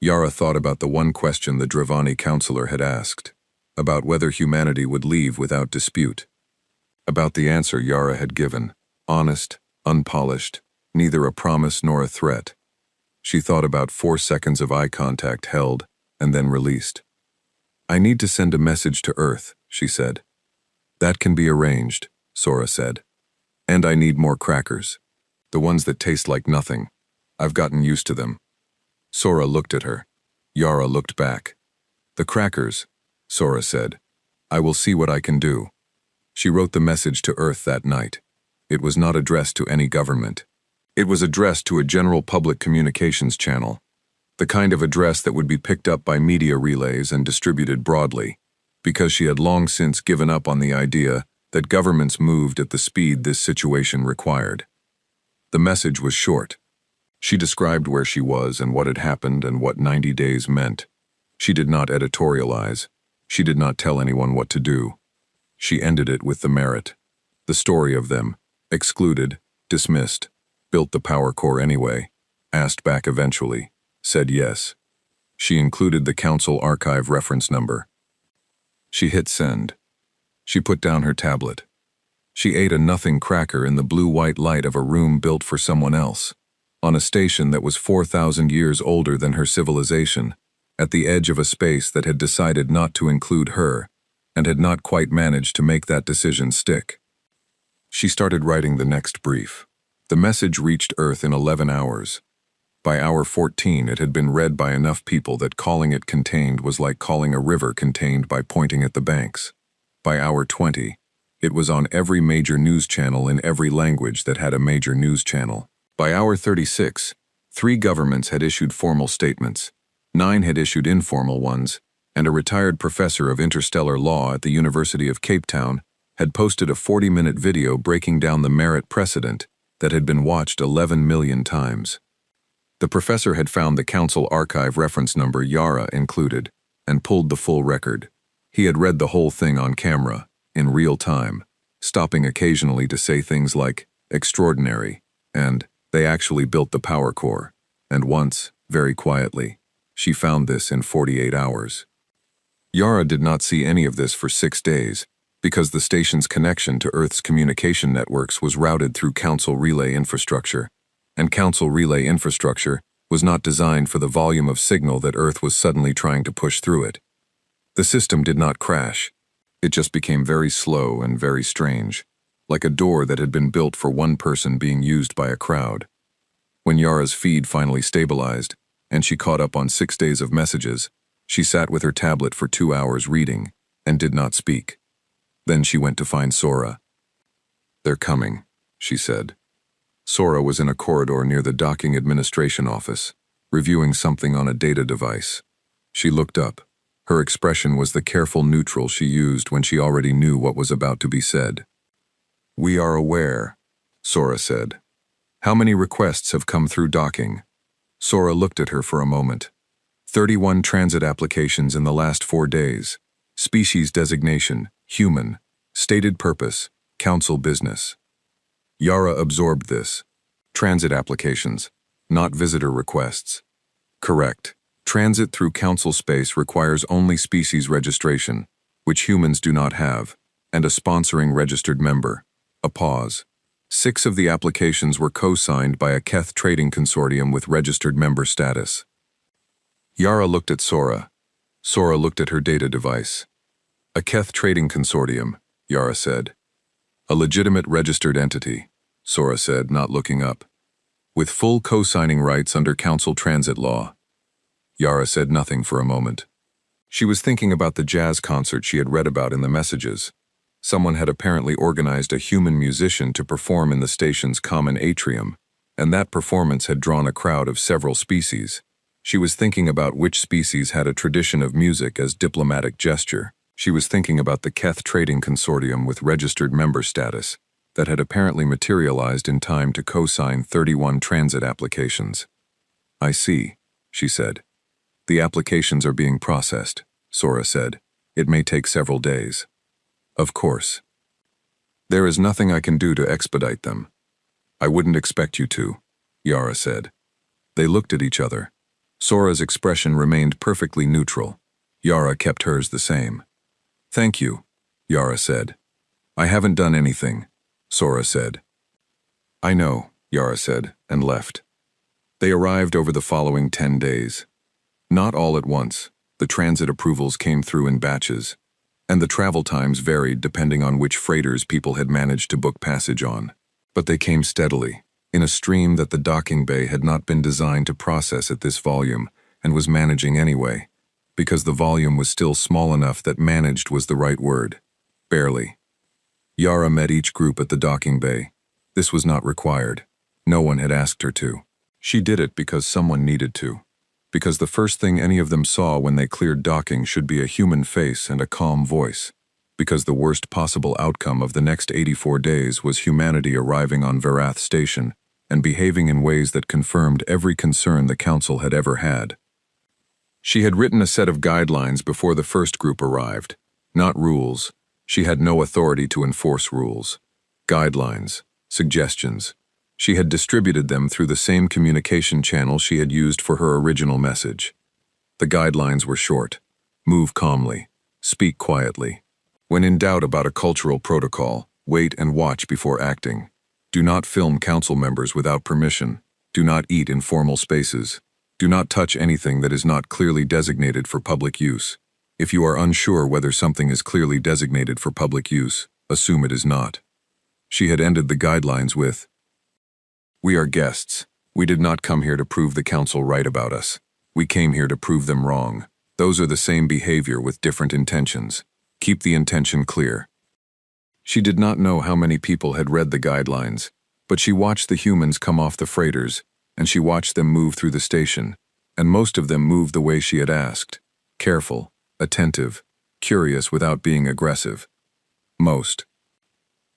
Yara thought about the one question the Dravani counselor had asked, about whether humanity would leave without dispute. About the answer Yara had given, honest, unpolished, neither a promise nor a threat. She thought about 4 seconds of eye contact held, and then released. I need to send a message to Earth, she said. That can be arranged, Sora said. And I need more crackers. The ones that taste like nothing. I've gotten used to them. Sora looked at her. Yara looked back. The crackers, Sora said. I will see what I can do. She wrote the message to Earth that night. It was not addressed to any government. It was addressed to a general public communications channel, the kind of address that would be picked up by media relays and distributed broadly, because she had long since given up on the idea that governments moved at the speed this situation required. The message was short. She described where she was and what had happened and what 90 days meant. She did not editorialize. She did not tell anyone what to do. She ended it with the merit. The story of them, excluded, dismissed, built the power core anyway, asked back eventually, said yes. She included the council archive reference number. She hit send. She put down her tablet. She ate a nothing cracker in the blue-white light of a room built for someone else, on a station that was 4,000 years older than her civilization, at the edge of a space that had decided not to include her, and had not quite managed to make that decision stick. She started writing the next brief. The message reached Earth in 11 hours. By hour 14, it had been read by enough people that calling it contained was like calling a river contained by pointing at the banks. By hour 20, it was on every major news channel in every language that had a major news channel. By hour 36, 3 governments had issued formal statements, 9 had issued informal ones, and a retired professor of interstellar law at the University of Cape Town had posted a 40-minute video breaking down the merit precedent that had been watched 11 million times. The professor had found the council archive reference number Yara included and pulled the full record. He had read the whole thing on camera, in real time, stopping occasionally to say things like, extraordinary, and they actually built the power core, and once, very quietly, she found this in 48 hours. Yara did not see any of this for 6 days, because the station's connection to Earth's communication networks was routed through council relay infrastructure, and council relay infrastructure was not designed for the volume of signal that Earth was suddenly trying to push through it. The system did not crash. It just became very slow and very strange, like a door that had been built for one person being used by a crowd. When Yara's feed finally stabilized, and she caught up on 6 days of messages, she sat with her tablet for 2 hours reading, and did not speak. Then she went to find Sora. They're coming, she said. Sora was in a corridor near the docking administration office, reviewing something on a data device. She looked up. Her expression was the careful neutral she used when she already knew what was about to be said. We are aware, Sora said. How many requests have come through docking? Sora looked at her for a moment. 31 transit applications in the last 4 days, Species designation, human. Stated purpose, council business. Yara absorbed this. Transit applications, not visitor requests. Correct. Transit through council space requires only species registration, which humans do not have, and a sponsoring registered member. A pause. 6 of the applications were co-signed by a Keth trading consortium with registered member status. Yara looked at Sora. Sora looked at her data device. A Keth trading consortium, Yara said. A legitimate registered entity, Sora said, not looking up. With full co-signing rights under council transit law. Yara said nothing for a moment. She was thinking about the jazz concert she had read about in the messages. Someone had apparently organized a human musician to perform in the station's common atrium, and that performance had drawn a crowd of several species. She was thinking about which species had a tradition of music as diplomatic gesture. She was thinking about the Keth Trading Consortium with registered member status that had apparently materialized in time to co-sign 31 transit applications. I see, she said. The applications are being processed, Sora said. It may take several days. Of course. There is nothing I can do to expedite them. I wouldn't expect you to, Yara said. They looked at each other. Sora's expression remained perfectly neutral. Yara kept hers the same. Thank you, Yara said. I haven't done anything, Sora said. I know, Yara said, and left. They arrived over the following 10 days. Not all at once. The transit approvals came through in batches, and the travel times varied depending on which freighters people had managed to book passage on. But they came steadily, in a stream that the docking bay had not been designed to process at this volume, and was managing anyway, because the volume was still small enough that managed was the right word. Barely. Yara met each group at the docking bay. This was not required. No one had asked her to. She did it because someone needed to. Because the first thing any of them saw when they cleared docking should be a human face and a calm voice. Because the worst possible outcome of the next 84 days was humanity arriving on Verath Station and behaving in ways that confirmed every concern the council had ever had. She had written a set of guidelines before the first group arrived. Not rules. She had no authority to enforce rules. Guidelines. Suggestions. She had distributed them through the same communication channel she had used for her original message. The guidelines were short. Move calmly. Speak quietly. When in doubt about a cultural protocol, wait and watch before acting. Do not film council members without permission. Do not eat in formal spaces. Do not touch anything that is not clearly designated for public use. If you are unsure whether something is clearly designated for public use, assume it is not. She had ended the guidelines with, "We are guests. We did not come here to prove the council right about us. We came here to prove them wrong. Those are the same behavior with different intentions. Keep the intention clear." She did not know how many people had read the guidelines, but she watched the humans come off the freighters, and she watched them move through the station, and most of them moved the way she had asked. Careful, attentive, curious without being aggressive. Most.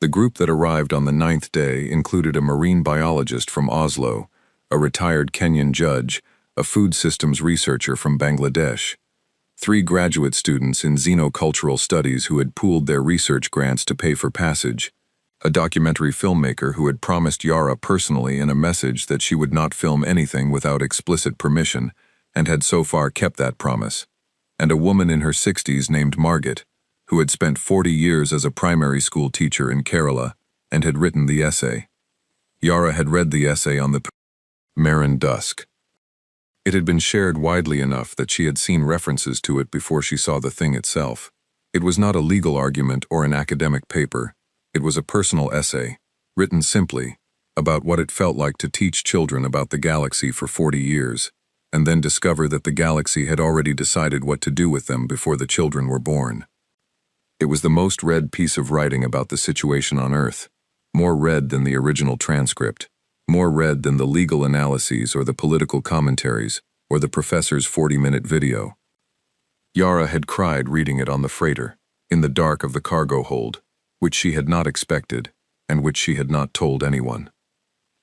The group that arrived on the 9th day included a marine biologist from Oslo, a retired Kenyan judge, a food systems researcher from Bangladesh, 3 graduate students in xenocultural studies who had pooled their research grants to pay for passage, a documentary filmmaker who had promised Yara personally in a message that she would not film anything without explicit permission, and had so far kept that promise, and a woman in her 60s named Margit, who had spent 40 years as a primary school teacher in Kerala and had written the essay. Yara had read the essay on the Marin Dusk. It had been shared widely enough that she had seen references to it before she saw the thing itself. It was not a legal argument or an academic paper. It was a personal essay, written simply, about what it felt like to teach children about the galaxy for 40 years, and then discover that the galaxy had already decided what to do with them before the children were born. It was the most read piece of writing about the situation on Earth, more read than the original transcript, more read than the legal analyses or the political commentaries or the professor's 40-minute video. Yara had cried reading it on the freighter, in the dark of the cargo hold, which she had not expected and which she had not told anyone.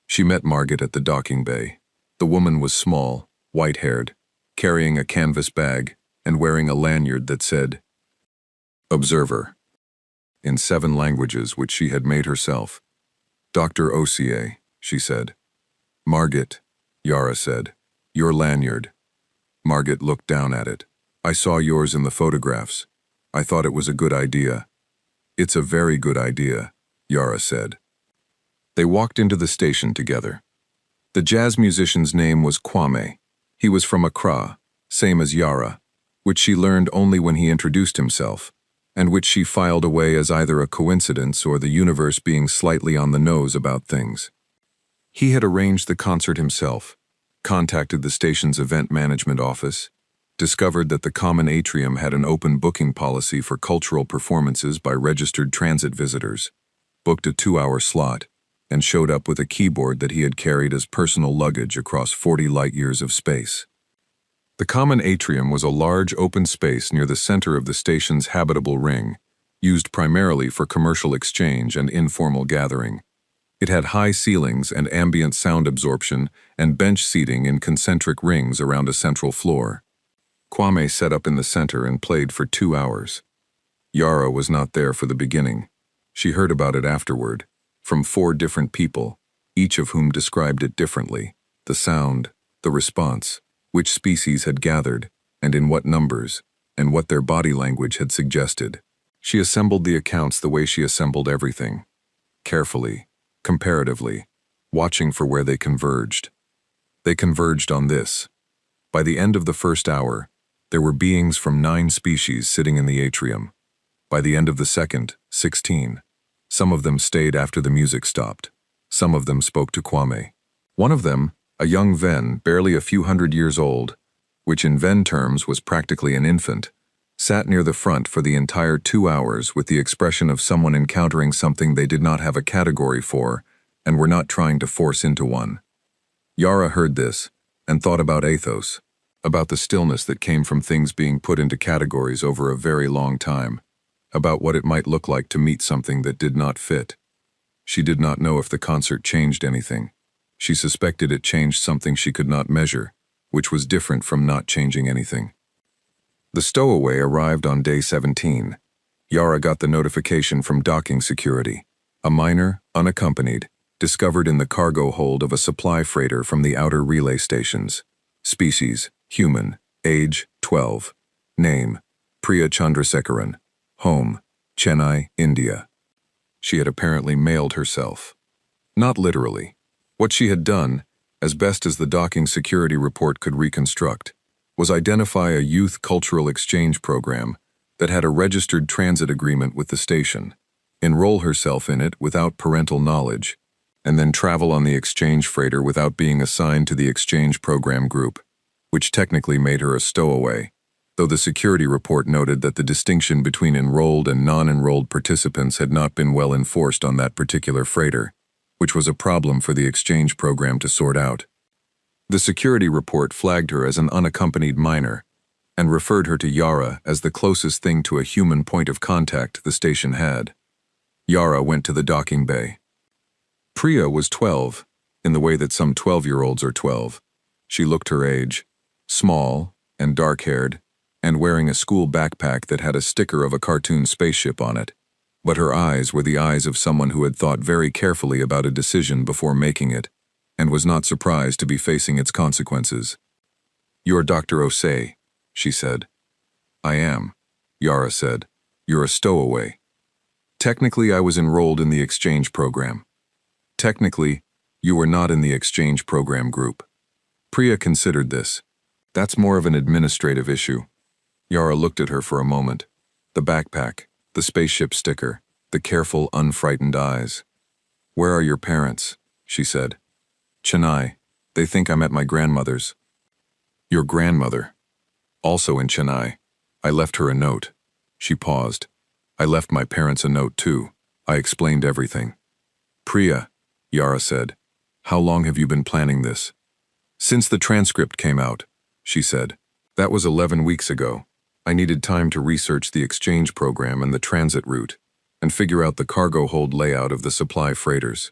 She met Margit at the docking bay. The woman was small, white-haired, carrying a canvas bag and wearing a lanyard that said, Observer. In 7 languages which she had made herself. Dr. Osier, she said. Margit, Yara said. Your lanyard. Margit looked down at it. I saw yours in the photographs. I thought it was a good idea. It's a very good idea, Yara said. They walked into the station together. The jazz musician's name was Kwame. He was from Accra, same as Yara, which she learned only when he introduced himself, and which she filed away as either a coincidence or the universe being slightly on the nose about things. He had arranged the concert himself, contacted the station's event management office, discovered that the common atrium had an open booking policy for cultural performances by registered transit visitors, booked a 2-hour slot, and showed up with a keyboard that he had carried as personal luggage across 40 light-years of space. The common atrium was a large open space near the center of the station's habitable ring, used primarily for commercial exchange and informal gathering. It had high ceilings and ambient sound absorption and bench seating in concentric rings around a central floor. Kwame set up in the center and played for 2 hours. Yara was not there for the beginning. She heard about it afterward, from 4 different people, each of whom described it differently: the sound, the response, which species had gathered, and in what numbers, and what their body language had suggested. She assembled the accounts the way she assembled everything, carefully, comparatively, watching for where they converged. They converged on this. By the end of the first hour, there were beings from 9 species sitting in the atrium. By the end of the second, 16. Some of them stayed after the music stopped. Some of them spoke to Kwame. One of them, a young Ven, barely a few hundred years old, which in Ven terms was practically an infant, sat near the front for the entire 2 hours with the expression of someone encountering something they did not have a category for and were not trying to force into one. Yara heard this and thought about Athos, about the stillness that came from things being put into categories over a very long time, about what it might look like to meet something that did not fit. She did not know if the concert changed anything. She suspected it changed something she could not measure, which was different from not changing anything. The stowaway arrived on day 17. Yara got the notification from docking security. A minor, unaccompanied, discovered in the cargo hold of a supply freighter from the outer relay stations. Species, human. Age, 12. Name, Priya Chandrasekaran. Home, Chennai, India. She had apparently mailed herself. Not literally. What she had done, as best as the docking security report could reconstruct, was identify a youth cultural exchange program that had a registered transit agreement with the station, enroll herself in it without parental knowledge, and then travel on the exchange freighter without being assigned to the exchange program group, which technically made her a stowaway, though the security report noted that the distinction between enrolled and non-enrolled participants had not been well enforced on that particular freighter, which was a problem for the exchange program to sort out. The security report flagged her as an unaccompanied minor and referred her to Yara as the closest thing to a human point of contact the station had. Yara went to the docking bay. Priya was 12, in the way that some 12-year-olds are 12. She looked her age, small and dark-haired, and wearing a school backpack that had a sticker of a cartoon spaceship on it, but her eyes were the eyes of someone who had thought very carefully about a decision before making it, and was not surprised to be facing its consequences. "You're Dr. Osei," she said. "I am," Yara said. "You're a stowaway." "Technically, I was enrolled in the exchange program." "Technically, you were not in the exchange program group." Priya considered this. "That's more of an administrative issue." Yara looked at her for a moment. The backpack, the spaceship sticker, the careful, unfrightened eyes. "Where are your parents?" she said. "Chennai. They think I'm at my grandmother's." "Your grandmother?" "Also in Chennai. I left her a note." She paused. "I left my parents a note too. I explained everything." "Priya," Yara said, "how long have you been planning this?" "Since the transcript came out," she said. "That was 11 weeks ago. I needed time to research the exchange program and the transit route, and figure out the cargo hold layout of the supply freighters."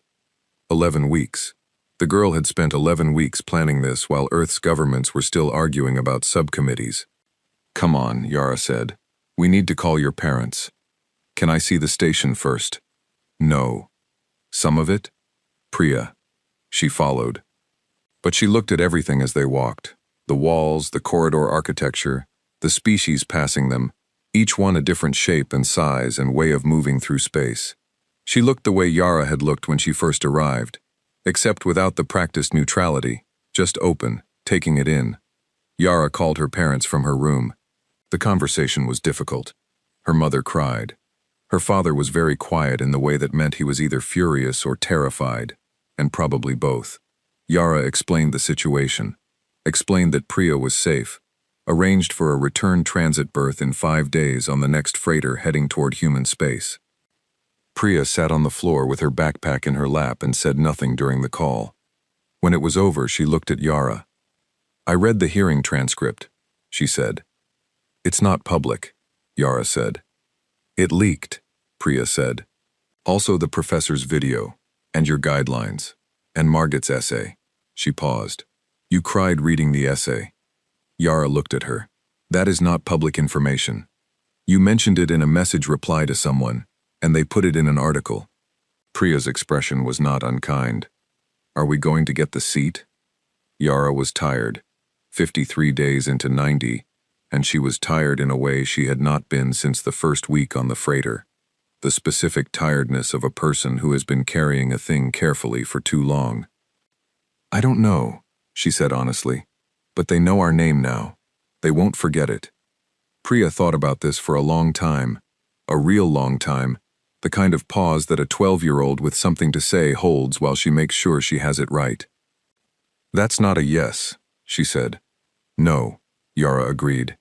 11 weeks. The girl had spent 11 weeks planning this while Earth's governments were still arguing about subcommittees. "Come on," Yara said. We need to call your parents. Can I see the station first? No. Some of it? Priya. She followed. But she looked at everything as they walked. The walls, the corridor architecture, the species passing them, each one a different shape and size and way of moving through space. She looked the way Yara had looked when she first arrived, except without the practiced neutrality, just open, taking it in. Yara called her parents from her room. The conversation was difficult. Her mother cried. Her father was very quiet in the way that meant he was either furious or terrified, and probably both. Yara explained the situation, explained that Priya was safe, arranged for a return transit berth in 5 days on the next freighter heading toward human space. Priya sat on the floor with her backpack in her lap and said nothing during the call. When it was over, she looked at Yara. I read the hearing transcript, she said. It's not public, Yara said. It leaked, Priya said. Also the professor's video, and your guidelines, and Margit's essay. She paused. You cried reading the essay. Yara looked at her. That is not public information. You mentioned it in a message reply to someone, and they put it in an article. Priya's expression was not unkind. Are we going to get the seat? Yara was tired, 53 days into 90, and she was tired in a way she had not been since the first week on the freighter. The specific tiredness of a person who has been carrying a thing carefully for too long. I don't know, she said honestly, but they know our name now. They won't forget it. Priya thought about this for a long time, a real long time, the kind of pause that a 12-year-old with something to say holds while she makes sure she has it right. That's not a yes, she said. No, Yara agreed.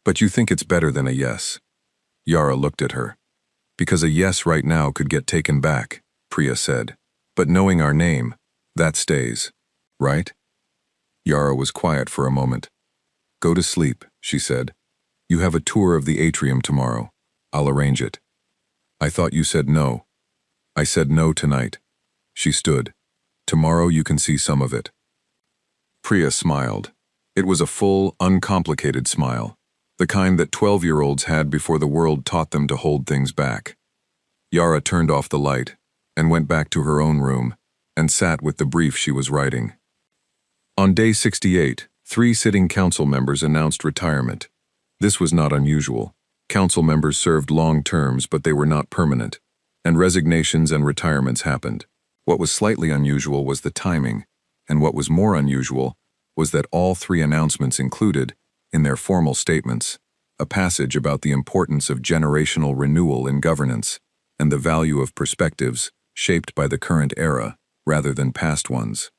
But you think it's better than a yes. Yara looked at her. Because a yes right now could get taken back, Priya said. But knowing our name, that stays, right? Yara was quiet for a moment. Go to sleep, she said. You have a tour of the atrium tomorrow. I'll arrange it. I thought you said no. I said no tonight. She stood. Tomorrow you can see some of it. Priya smiled. It was a full, uncomplicated smile, the kind that 12-year-olds had before the world taught them to hold things back. Yara turned off the light and went back to her own room and sat with the brief she was writing. On day 68, 3 sitting council members announced retirement. This was not unusual. Council members served long terms, but they were not permanent, and resignations and retirements happened. What was slightly unusual was the timing, and what was more unusual was that all 3 announcements included, in their formal statements, a passage about the importance of generational renewal in governance and the value of perspectives shaped by the current era rather than past ones.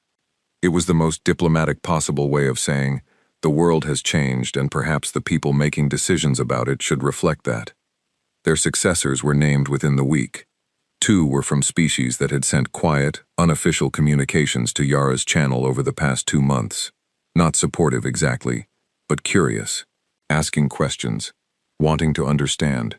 It was the most diplomatic possible way of saying, the world has changed and perhaps the people making decisions about it should reflect that. Their successors were named within the week. 2 were from species that had sent quiet, unofficial communications to Yara's channel over the past 2 months. Not supportive exactly, but curious, asking questions, wanting to understand.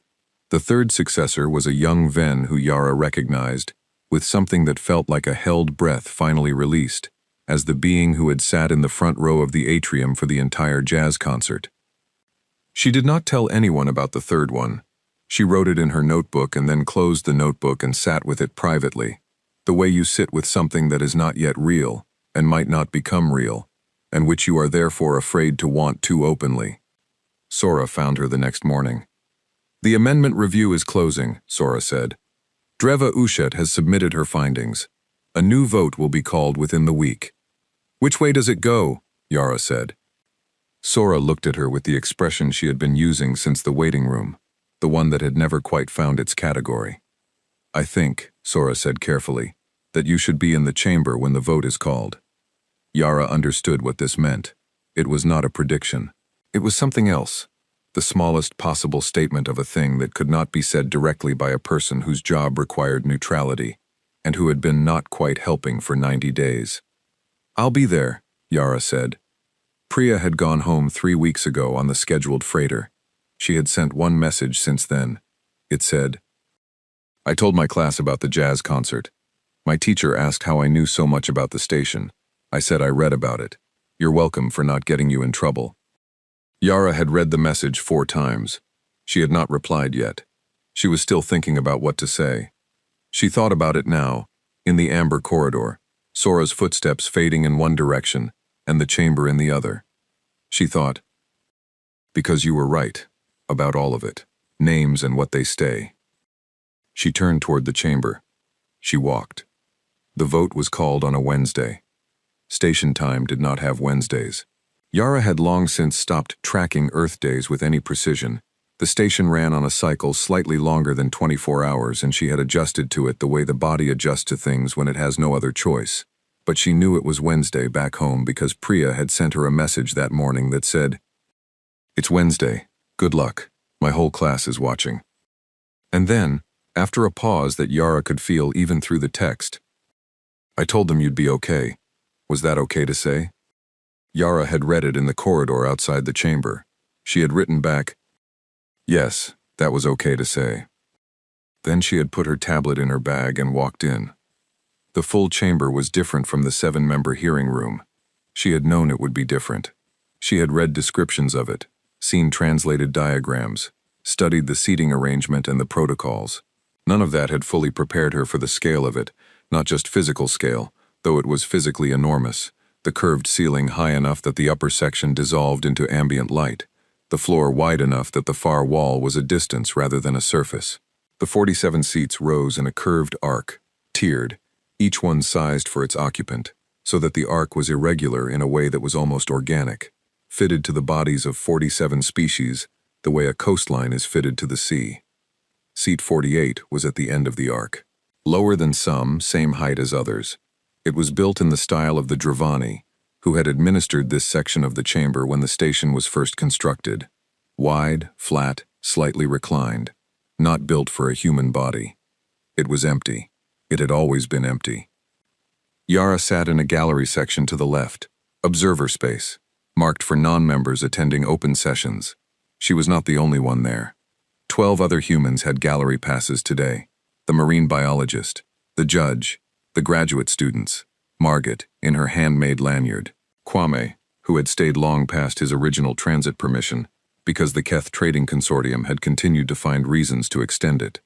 The 3rd successor was a young Ven who Yara recognized, with something that felt like a held breath finally released, as the being who had sat in the front row of the atrium for the entire jazz concert. She did not tell anyone about the 3rd one. She wrote it in her notebook and then closed the notebook and sat with it privately, the way you sit with something that is not yet real and might not become real, and which you are therefore afraid to want too openly. Sora found her the next morning. The amendment review is closing, Sora said. Dreva Ushet has submitted her findings. A new vote will be called within the week. Which way does it go? Yara said. Sora looked at her with the expression she had been using since the waiting room, the one that had never quite found its category. I think, Sora said carefully, that you should be in the chamber when the vote is called. Yara understood what this meant. It was not a prediction. It was something else, the smallest possible statement of a thing that could not be said directly by a person whose job required neutrality, and who had been not quite helping for 90 days. I'll be there, Yara said. Priya had gone home 3 weeks ago on the scheduled freighter. She had sent one message since then. It said, I told my class about the jazz concert. My teacher asked how I knew so much about the station. I said I read about it. You're welcome for not getting you in trouble. Yara had read the message 4 times. She had not replied yet. She was still thinking about what to say. She thought about it now, in the amber corridor, Sora's footsteps fading in one direction and the chamber in the other. She thought, because you were right, about all of it, names and what they stay. She turned toward the chamber. She walked. The vote was called on a Wednesday. Station time did not have Wednesdays. Yara had long since stopped tracking Earth days with any precision. The station ran on a cycle slightly longer than 24 hours, and she had adjusted to it the way the body adjusts to things when it has no other choice. But she knew it was Wednesday back home because Priya had sent her a message that morning that said, "It's Wednesday. Good luck. My whole class is watching." And then, after a pause that Yara could feel even through the text, "I told them you'd be okay. Was that okay to say?" Yara had read it in the corridor outside the chamber. She had written back, "Yes, that was okay to say." Then she had put her tablet in her bag and walked in. The full chamber was different from the 7-member hearing room. She had known it would be different. She had read descriptions of it, seen translated diagrams, studied the seating arrangement and the protocols. None of that had fully prepared her for the scale of it, not just physical scale, though it was physically enormous. The curved ceiling high enough that the upper section dissolved into ambient light. The floor wide enough that the far wall was a distance rather than a surface. The 47 seats rose in a curved arc, tiered, each one sized for its occupant, so that the arc was irregular in a way that was almost organic, fitted to the bodies of 47 species, the way a coastline is fitted to the sea. Seat 48 was at the end of the arc. Lower than some, same height as others. It was built in the style of the Dravani, who had administered this section of the chamber when the station was first constructed. Wide, flat, slightly reclined, not built for a human body. It was empty. It had always been empty. Yara sat in a gallery section to the left, observer space, marked for non-members attending open sessions. She was not the only one there. 12 other humans had gallery passes today. The marine biologist, the judge, the graduate students, Margit, in her handmade lanyard, Kwame, who had stayed long past his original transit permission because the Keth Trading Consortium had continued to find reasons to extend it.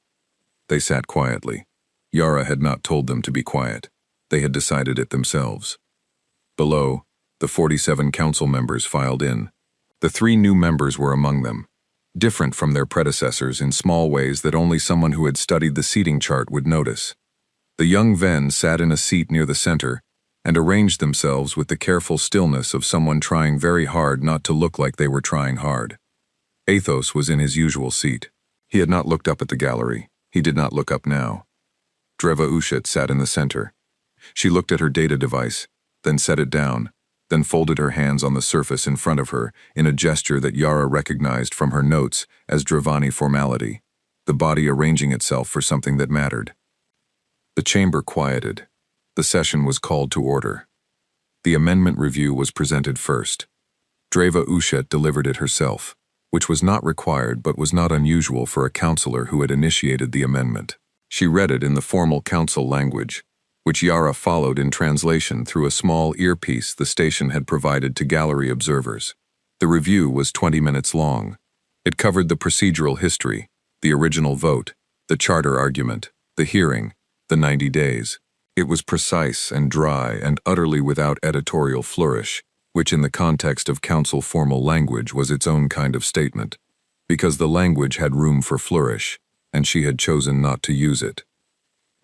They sat quietly. Yara had not told them to be quiet. They had decided it themselves. Below, the 47 council members filed in. The 3 new members were among them, different from their predecessors in small ways that only someone who had studied the seating chart would notice. The young Ven sat in a seat near the center and arranged themselves with the careful stillness of someone trying very hard not to look like they were trying hard. Athos was in his usual seat. He had not looked up at the gallery. He did not look up now. Dreva Ushet sat in the center. She looked at her data device, then set it down, then folded her hands on the surface in front of her in a gesture that Yara recognized from her notes as Dravani formality, the body arranging itself for something that mattered. The chamber quieted. The session was called to order. The amendment review was presented first. Dreva Ushet delivered it herself, which was not required but was not unusual for a counselor who had initiated the amendment. She read it in the formal council language, which Yara followed in translation through a small earpiece the station had provided to gallery observers. The review was 20 minutes long. It covered the procedural history, the original vote, the charter argument, the hearing, the 90 days. It was precise and dry and utterly without editorial flourish, which in the context of council formal language was its own kind of statement, because the language had room for flourish, and she had chosen not to use it.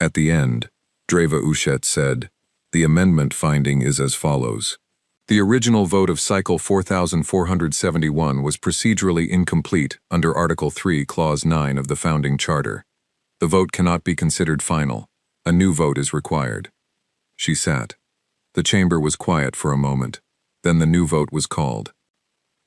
At the end, Dreva Ushet said, "The amendment finding is as follows. The original vote of Cycle 4471 was procedurally incomplete under Article 3, Clause 9 of the Founding Charter. The vote cannot be considered final. A new vote is required." She sat. The chamber was quiet for a moment. Then the new vote was called.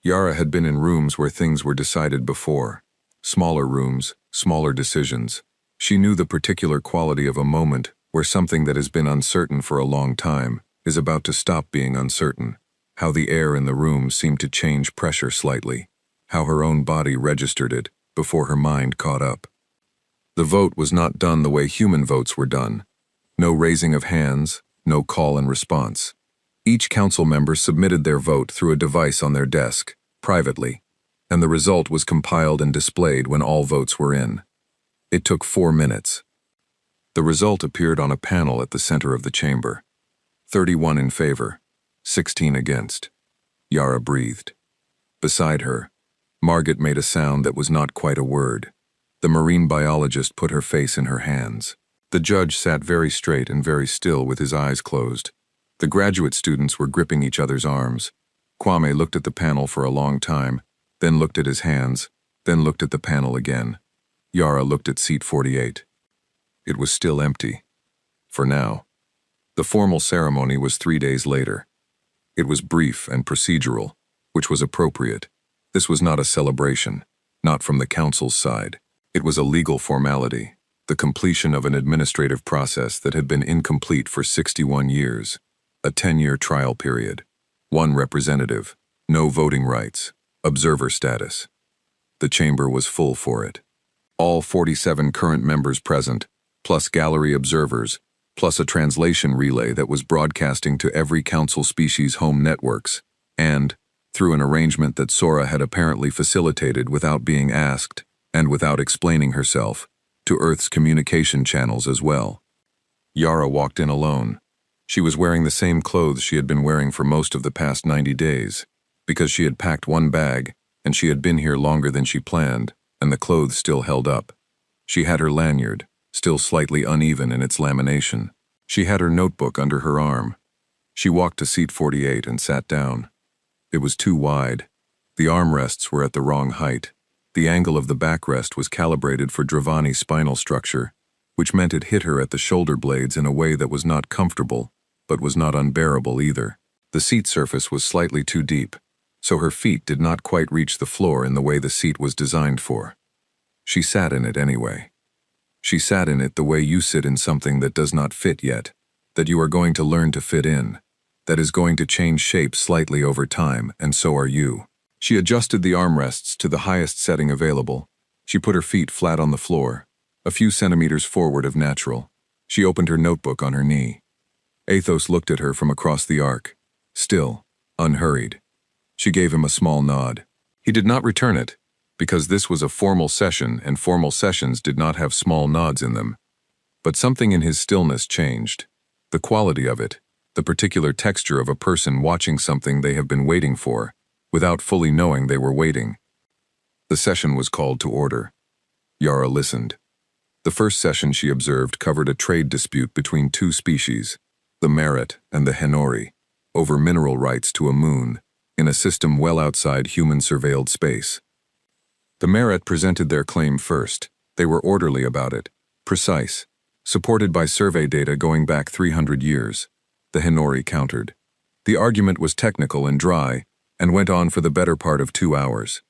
Yara had been in rooms where things were decided before. Smaller rooms, smaller decisions. She knew the particular quality of a moment where something that has been uncertain for a long time is about to stop being uncertain, how the air in the room seemed to change pressure slightly, how her own body registered it before her mind caught up. The vote was not done the way human votes were done. No raising of hands, no call and response. Each council member submitted their vote through a device on their desk, privately, and the result was compiled and displayed when all votes were in. It took 4 minutes. The result appeared on a panel at the center of the chamber. 31 in favor, 16 against. Yara breathed. Beside her, Margaret made a sound that was not quite a word. The marine biologist put her face in her hands. The judge sat very straight and very still with his eyes closed. The graduate students were gripping each other's arms. Kwame looked at the panel for a long time, then looked at his hands, then looked at the panel again. Yara looked at seat 48. It was still empty. For now. The formal ceremony was 3 days later. It was brief and procedural, which was appropriate. This was not a celebration, not from the council's side. It was a legal formality, the completion of an administrative process that had been incomplete for 61 years. A 10-year trial period. 1 representative, no voting rights, observer status. The chamber was full for it. All 47 current members present, plus gallery observers, plus a translation relay that was broadcasting to every council species home networks, and, through an arrangement that Sora had apparently facilitated without being asked, and without explaining herself, to Earth's communication channels as well. Yara walked in alone. She was wearing the same clothes she had been wearing for most of the past 90 days, because she had packed 1 bag, and she had been here longer than she planned, and the clothes still held up. She had her lanyard, still slightly uneven in its lamination. She had her notebook under her arm. She walked to seat 48 and sat down. It was too wide. The armrests were at the wrong height. The angle of the backrest was calibrated for Dravani's spinal structure, which meant it hit her at the shoulder blades in a way that was not comfortable, but was not unbearable either. The seat surface was slightly too deep, so her feet did not quite reach the floor in the way the seat was designed for. She sat in it anyway. She sat in it the way you sit in something that does not fit yet, that you are going to learn to fit in, that is going to change shape slightly over time, and so are you. She adjusted the armrests to the highest setting available. She put her feet flat on the floor, a few centimeters forward of natural. She opened her notebook on her knee. Athos looked at her from across the arc, still, unhurried. She gave him a small nod. He did not return it, because this was a formal session and formal sessions did not have small nods in them. But something in his stillness changed. The quality of it, the particular texture of a person watching something they have been waiting for, without fully knowing they were waiting. The session was called to order. Yara listened. The first session she observed covered a trade dispute between 2 species, the Merit and the Henori, over mineral rights to a moon, in a system well outside human-surveilled space. The Merit presented their claim first. They were orderly about it, precise, supported by survey data going back 300 years. The Henori countered. The argument was technical and dry, and went on for the better part of 2 hours.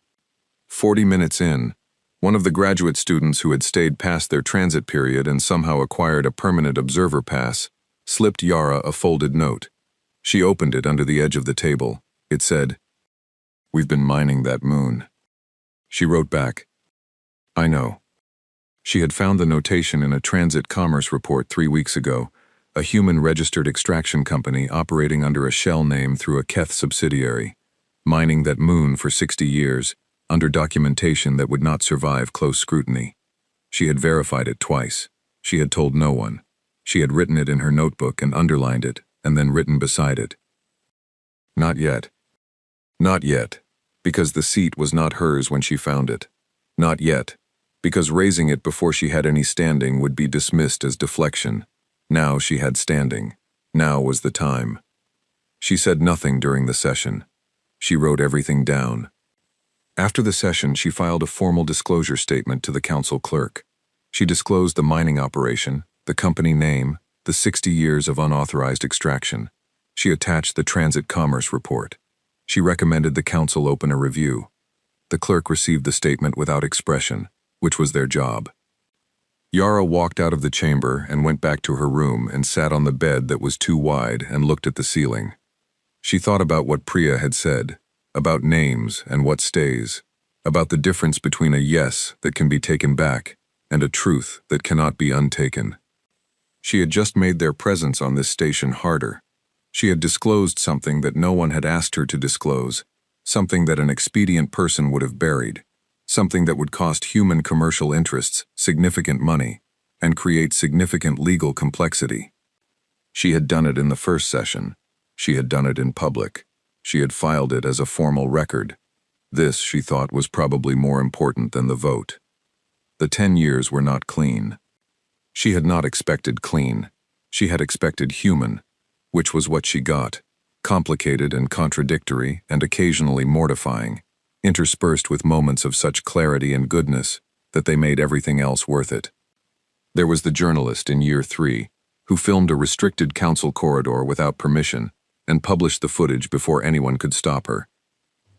40 minutes in, one of the graduate students who had stayed past their transit period and somehow acquired a permanent observer pass, slipped Yara a folded note. She opened it under the edge of the table. It said, "We've been mining that moon." She wrote back, "I know." She had found the notation in a transit commerce report 3 weeks ago, a human-registered extraction company operating under a shell name through a Keth subsidiary, mining that moon for 60 years, under documentation that would not survive close scrutiny. She had verified it twice. She had told no one. She had written it in her notebook and underlined it, and then written beside it. Not yet. Not yet, because the seat was not hers when she found it. Not yet, because raising it before she had any standing would be dismissed as deflection. Now she had standing. Now was the time. She said nothing during the session. She wrote everything down. After the session, she filed a formal disclosure statement to the council clerk. She disclosed the mining operation, the company name, the 60 years of unauthorized extraction. She attached the transit commerce report. She recommended the council open a review. The clerk received the statement without expression, which was their job. Yara walked out of the chamber and went back to her room and sat on the bed that was too wide and looked at the ceiling. She thought about what Priya had said, about names and what stays, about the difference between a yes that can be taken back and a truth that cannot be untaken. She had just made their presence on this station harder. She had disclosed something that no one had asked her to disclose, something that an expedient person would have buried, something that would cost human commercial interests significant money and create significant legal complexity. She had done it in the first session. She had done it in public. She had filed it as a formal record. This, she thought, was probably more important than the vote. The 10 years were not clean. She had not expected clean. She had expected human, which was what she got, complicated and contradictory and occasionally mortifying, interspersed with moments of such clarity and goodness that they made everything else worth it. There was the journalist in year 3, who filmed a restricted council corridor without permission and published the footage before anyone could stop her.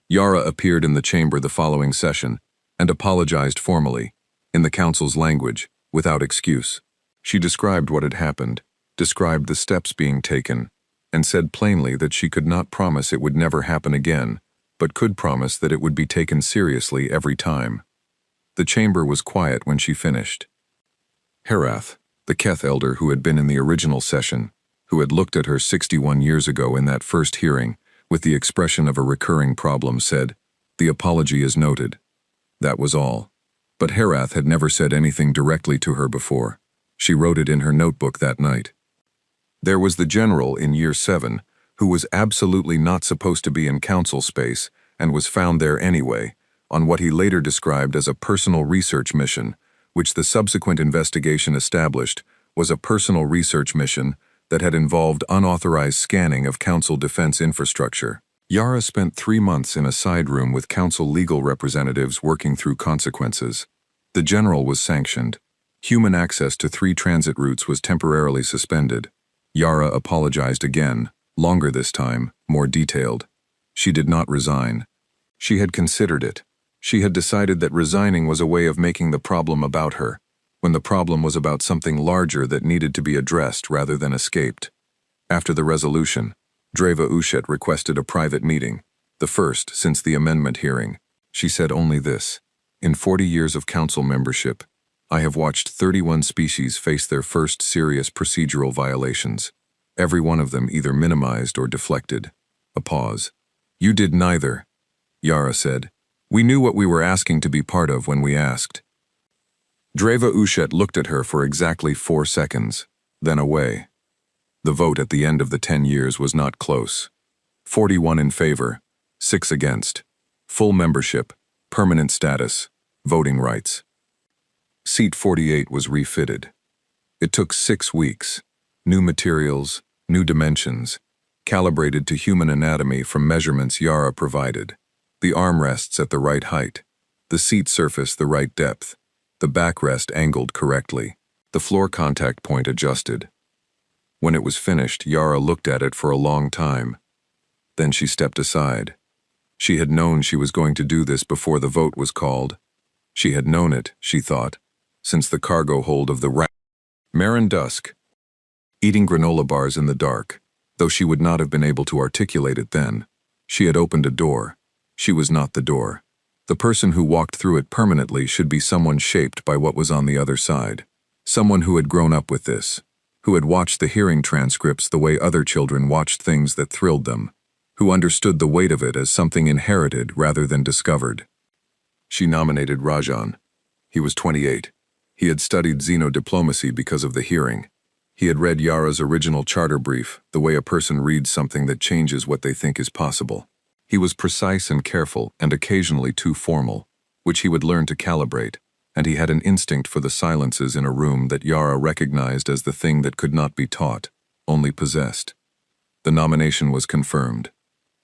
Yara appeared in the chamber the following session and apologized formally, in the council's language, without excuse. She described what had happened, described the steps being taken, and said plainly that she could not promise it would never happen again, but could promise that it would be taken seriously every time. The chamber was quiet when she finished. Herath, the Keth elder who had been in the original session, who had looked at her 61 years ago in that first hearing, with the expression of a recurring problem, said, "The apology is noted." That was all. But Herath had never said anything directly to her before. She wrote it in her notebook that night. There was the general in year 7, who was absolutely not supposed to be in council space and was found there anyway, on what he later described as a personal research mission, which the subsequent investigation established was a personal research mission that had involved unauthorized scanning of council defense infrastructure. Yara spent 3 months in a side room with council legal representatives working through consequences. The general was sanctioned. Human access to 3 transit routes was temporarily suspended. Yara apologized again, longer this time, more detailed. She did not resign. She had considered it. She had decided that resigning was a way of making the problem about her, when the problem was about something larger that needed to be addressed rather than escaped. After the resolution, Dreva Ushet requested a private meeting, the first since the amendment hearing. She said only this: "In 40 years of council membership, I have watched 31 species face their first serious procedural violations, every one of them either minimized or deflected." A pause. "You did neither," Yara said. "We knew what we were asking to be part of when we asked." Dreva Ushet looked at her for exactly 4 seconds, then away. The vote at the end of the 10 years was not close. 41 in favor, 6 against. Full membership, permanent status, voting rights. Seat 48 was refitted. It took 6 weeks. New materials, new dimensions, calibrated to human anatomy from measurements Yara provided. The armrests at the right height, the seat surface the right depth, the backrest angled correctly, the floor contact point adjusted. When it was finished, Yara looked at it for a long time. Then she stepped aside. She had known she was going to do this before the vote was called. She had known it, she thought, since the cargo hold of the Marin dusk, eating granola bars in the dark, though she would not have been able to articulate it then. She had opened a door. She was not the door. The person who walked through it permanently should be someone shaped by what was on the other side. Someone who had grown up with this, who had watched the hearing transcripts the way other children watched things that thrilled them, who understood the weight of it as something inherited rather than discovered. She nominated Rajan. He was 28. He had studied xenodiplomacy because of the hearing. He had read Yara's original charter brief, the way a person reads something that changes what they think is possible. He was precise and careful and occasionally too formal, which he would learn to calibrate, and he had an instinct for the silences in a room that Yara recognized as the thing that could not be taught, only possessed. The nomination was confirmed.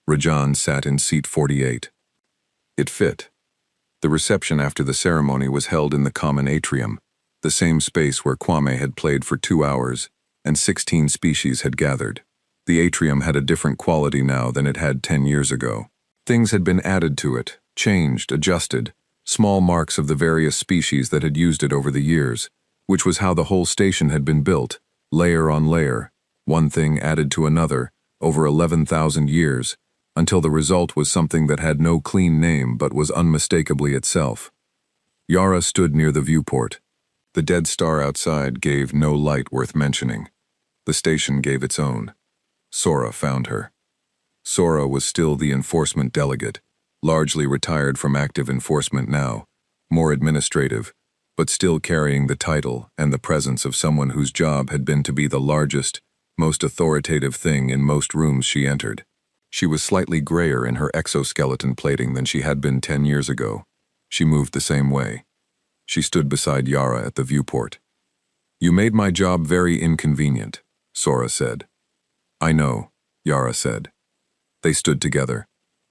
Rajan sat in seat 48. It fit. The reception after the ceremony was held in the common atrium, the same space where Kwame had played for 2 hours, and 16 species had gathered. The atrium had a different quality now than it had 10 years ago. Things had been added to it, changed, adjusted, small marks of the various species that had used it over the years, which was how the whole station had been built, layer on layer, one thing added to another, over 11,000 years, until the result was something that had no clean name but was unmistakably itself. Yara stood near the viewport. The dead star outside gave no light worth mentioning. The station gave its own. Sora found her. Sora was still the enforcement delegate, largely retired from active enforcement now, more administrative, but still carrying the title and the presence of someone whose job had been to be the largest, most authoritative thing in most rooms she entered. She was slightly grayer in her exoskeleton plating than she had been 10 years ago. She moved the same way. She stood beside Yara at the viewport. "You made my job very inconvenient," Sora said. "I know," Yara said. They stood together.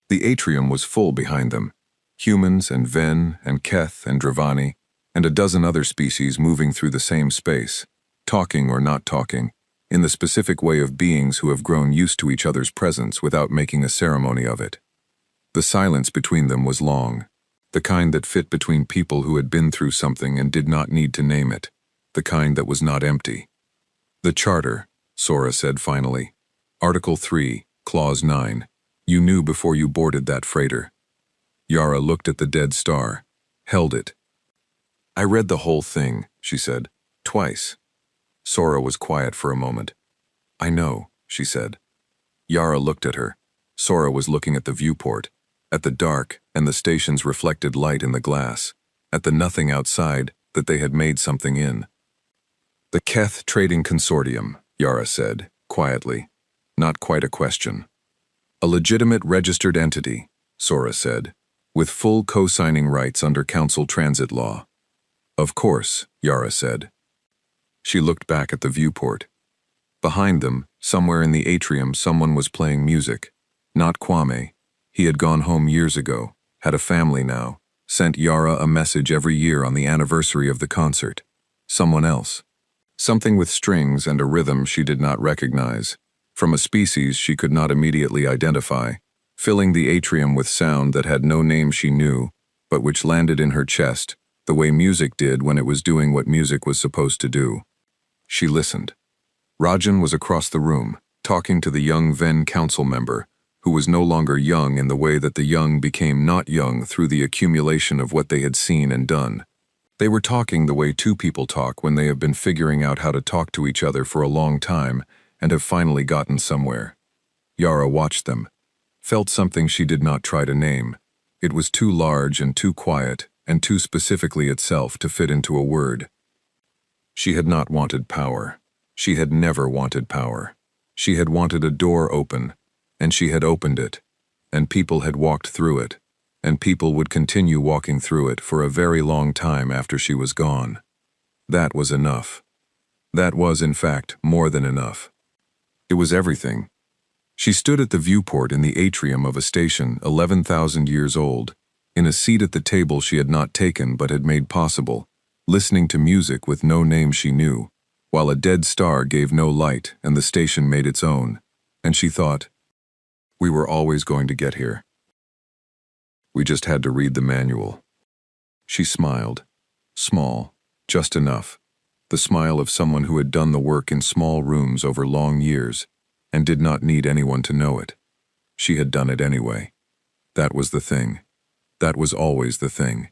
The atrium was full behind them. Humans and Ven and Keth and Dravani and a dozen other species moving through the same space, talking or not talking, in the specific way of beings who have grown used to each other's presence without making a ceremony of it. The silence between them was long, the kind that fit between people who had been through something and did not need to name it, the kind that was not empty. "The Charter," Sora said finally. "Article 3, Clause 9. You knew before you boarded that freighter." Yara looked at the dead star, held it. "I read the whole thing," she said, "twice." Sora was quiet for a moment. "I know," she said. Yara looked at her. Sora was looking at the viewport, at the dark and the station's reflected light in the glass, at the nothing outside that they had made something in. "The Keth Trading Consortium," Yara said, quietly, not quite a question. "A legitimate registered entity," Sora said, "with full co-signing rights under Council Transit Law." "Of course," Yara said. She looked back at the viewport. Behind them, somewhere in the atrium, someone was playing music. Not Kwame. He had gone home years ago, had a family now, sent Yara a message every year on the anniversary of the concert. Someone else. Something with strings and a rhythm she did not recognize, from a species she could not immediately identify, filling the atrium with sound that had no name she knew, but which landed in her chest, the way music did when it was doing what music was supposed to do. She listened. Rajan was across the room, talking to the young Ven council member, who was no longer young in the way that the young became not young through the accumulation of what they had seen and done. They were talking the way two people talk when they have been figuring out how to talk to each other for a long time and have finally gotten somewhere. Yara watched them, felt something she did not try to name. It was too large and too quiet and too specifically itself to fit into a word. She had not wanted power. She had never wanted power. She had wanted a door open, and she had opened it, and people had walked through it, and people would continue walking through it for a very long time after she was gone. That was enough. That was, in fact, more than enough. It was everything. She stood at the viewport in the atrium of a station 11,000 years old, in a seat at the table she had not taken but had made possible, listening to music with no name she knew, while a dead star gave no light and the station made its own, and she thought, "We were always going to get here. We just had to read the manual." She smiled, small, just enough, the smile of someone who had done the work in small rooms over long years and did not need anyone to know it. She had done it anyway. That was the thing. That was always the thing.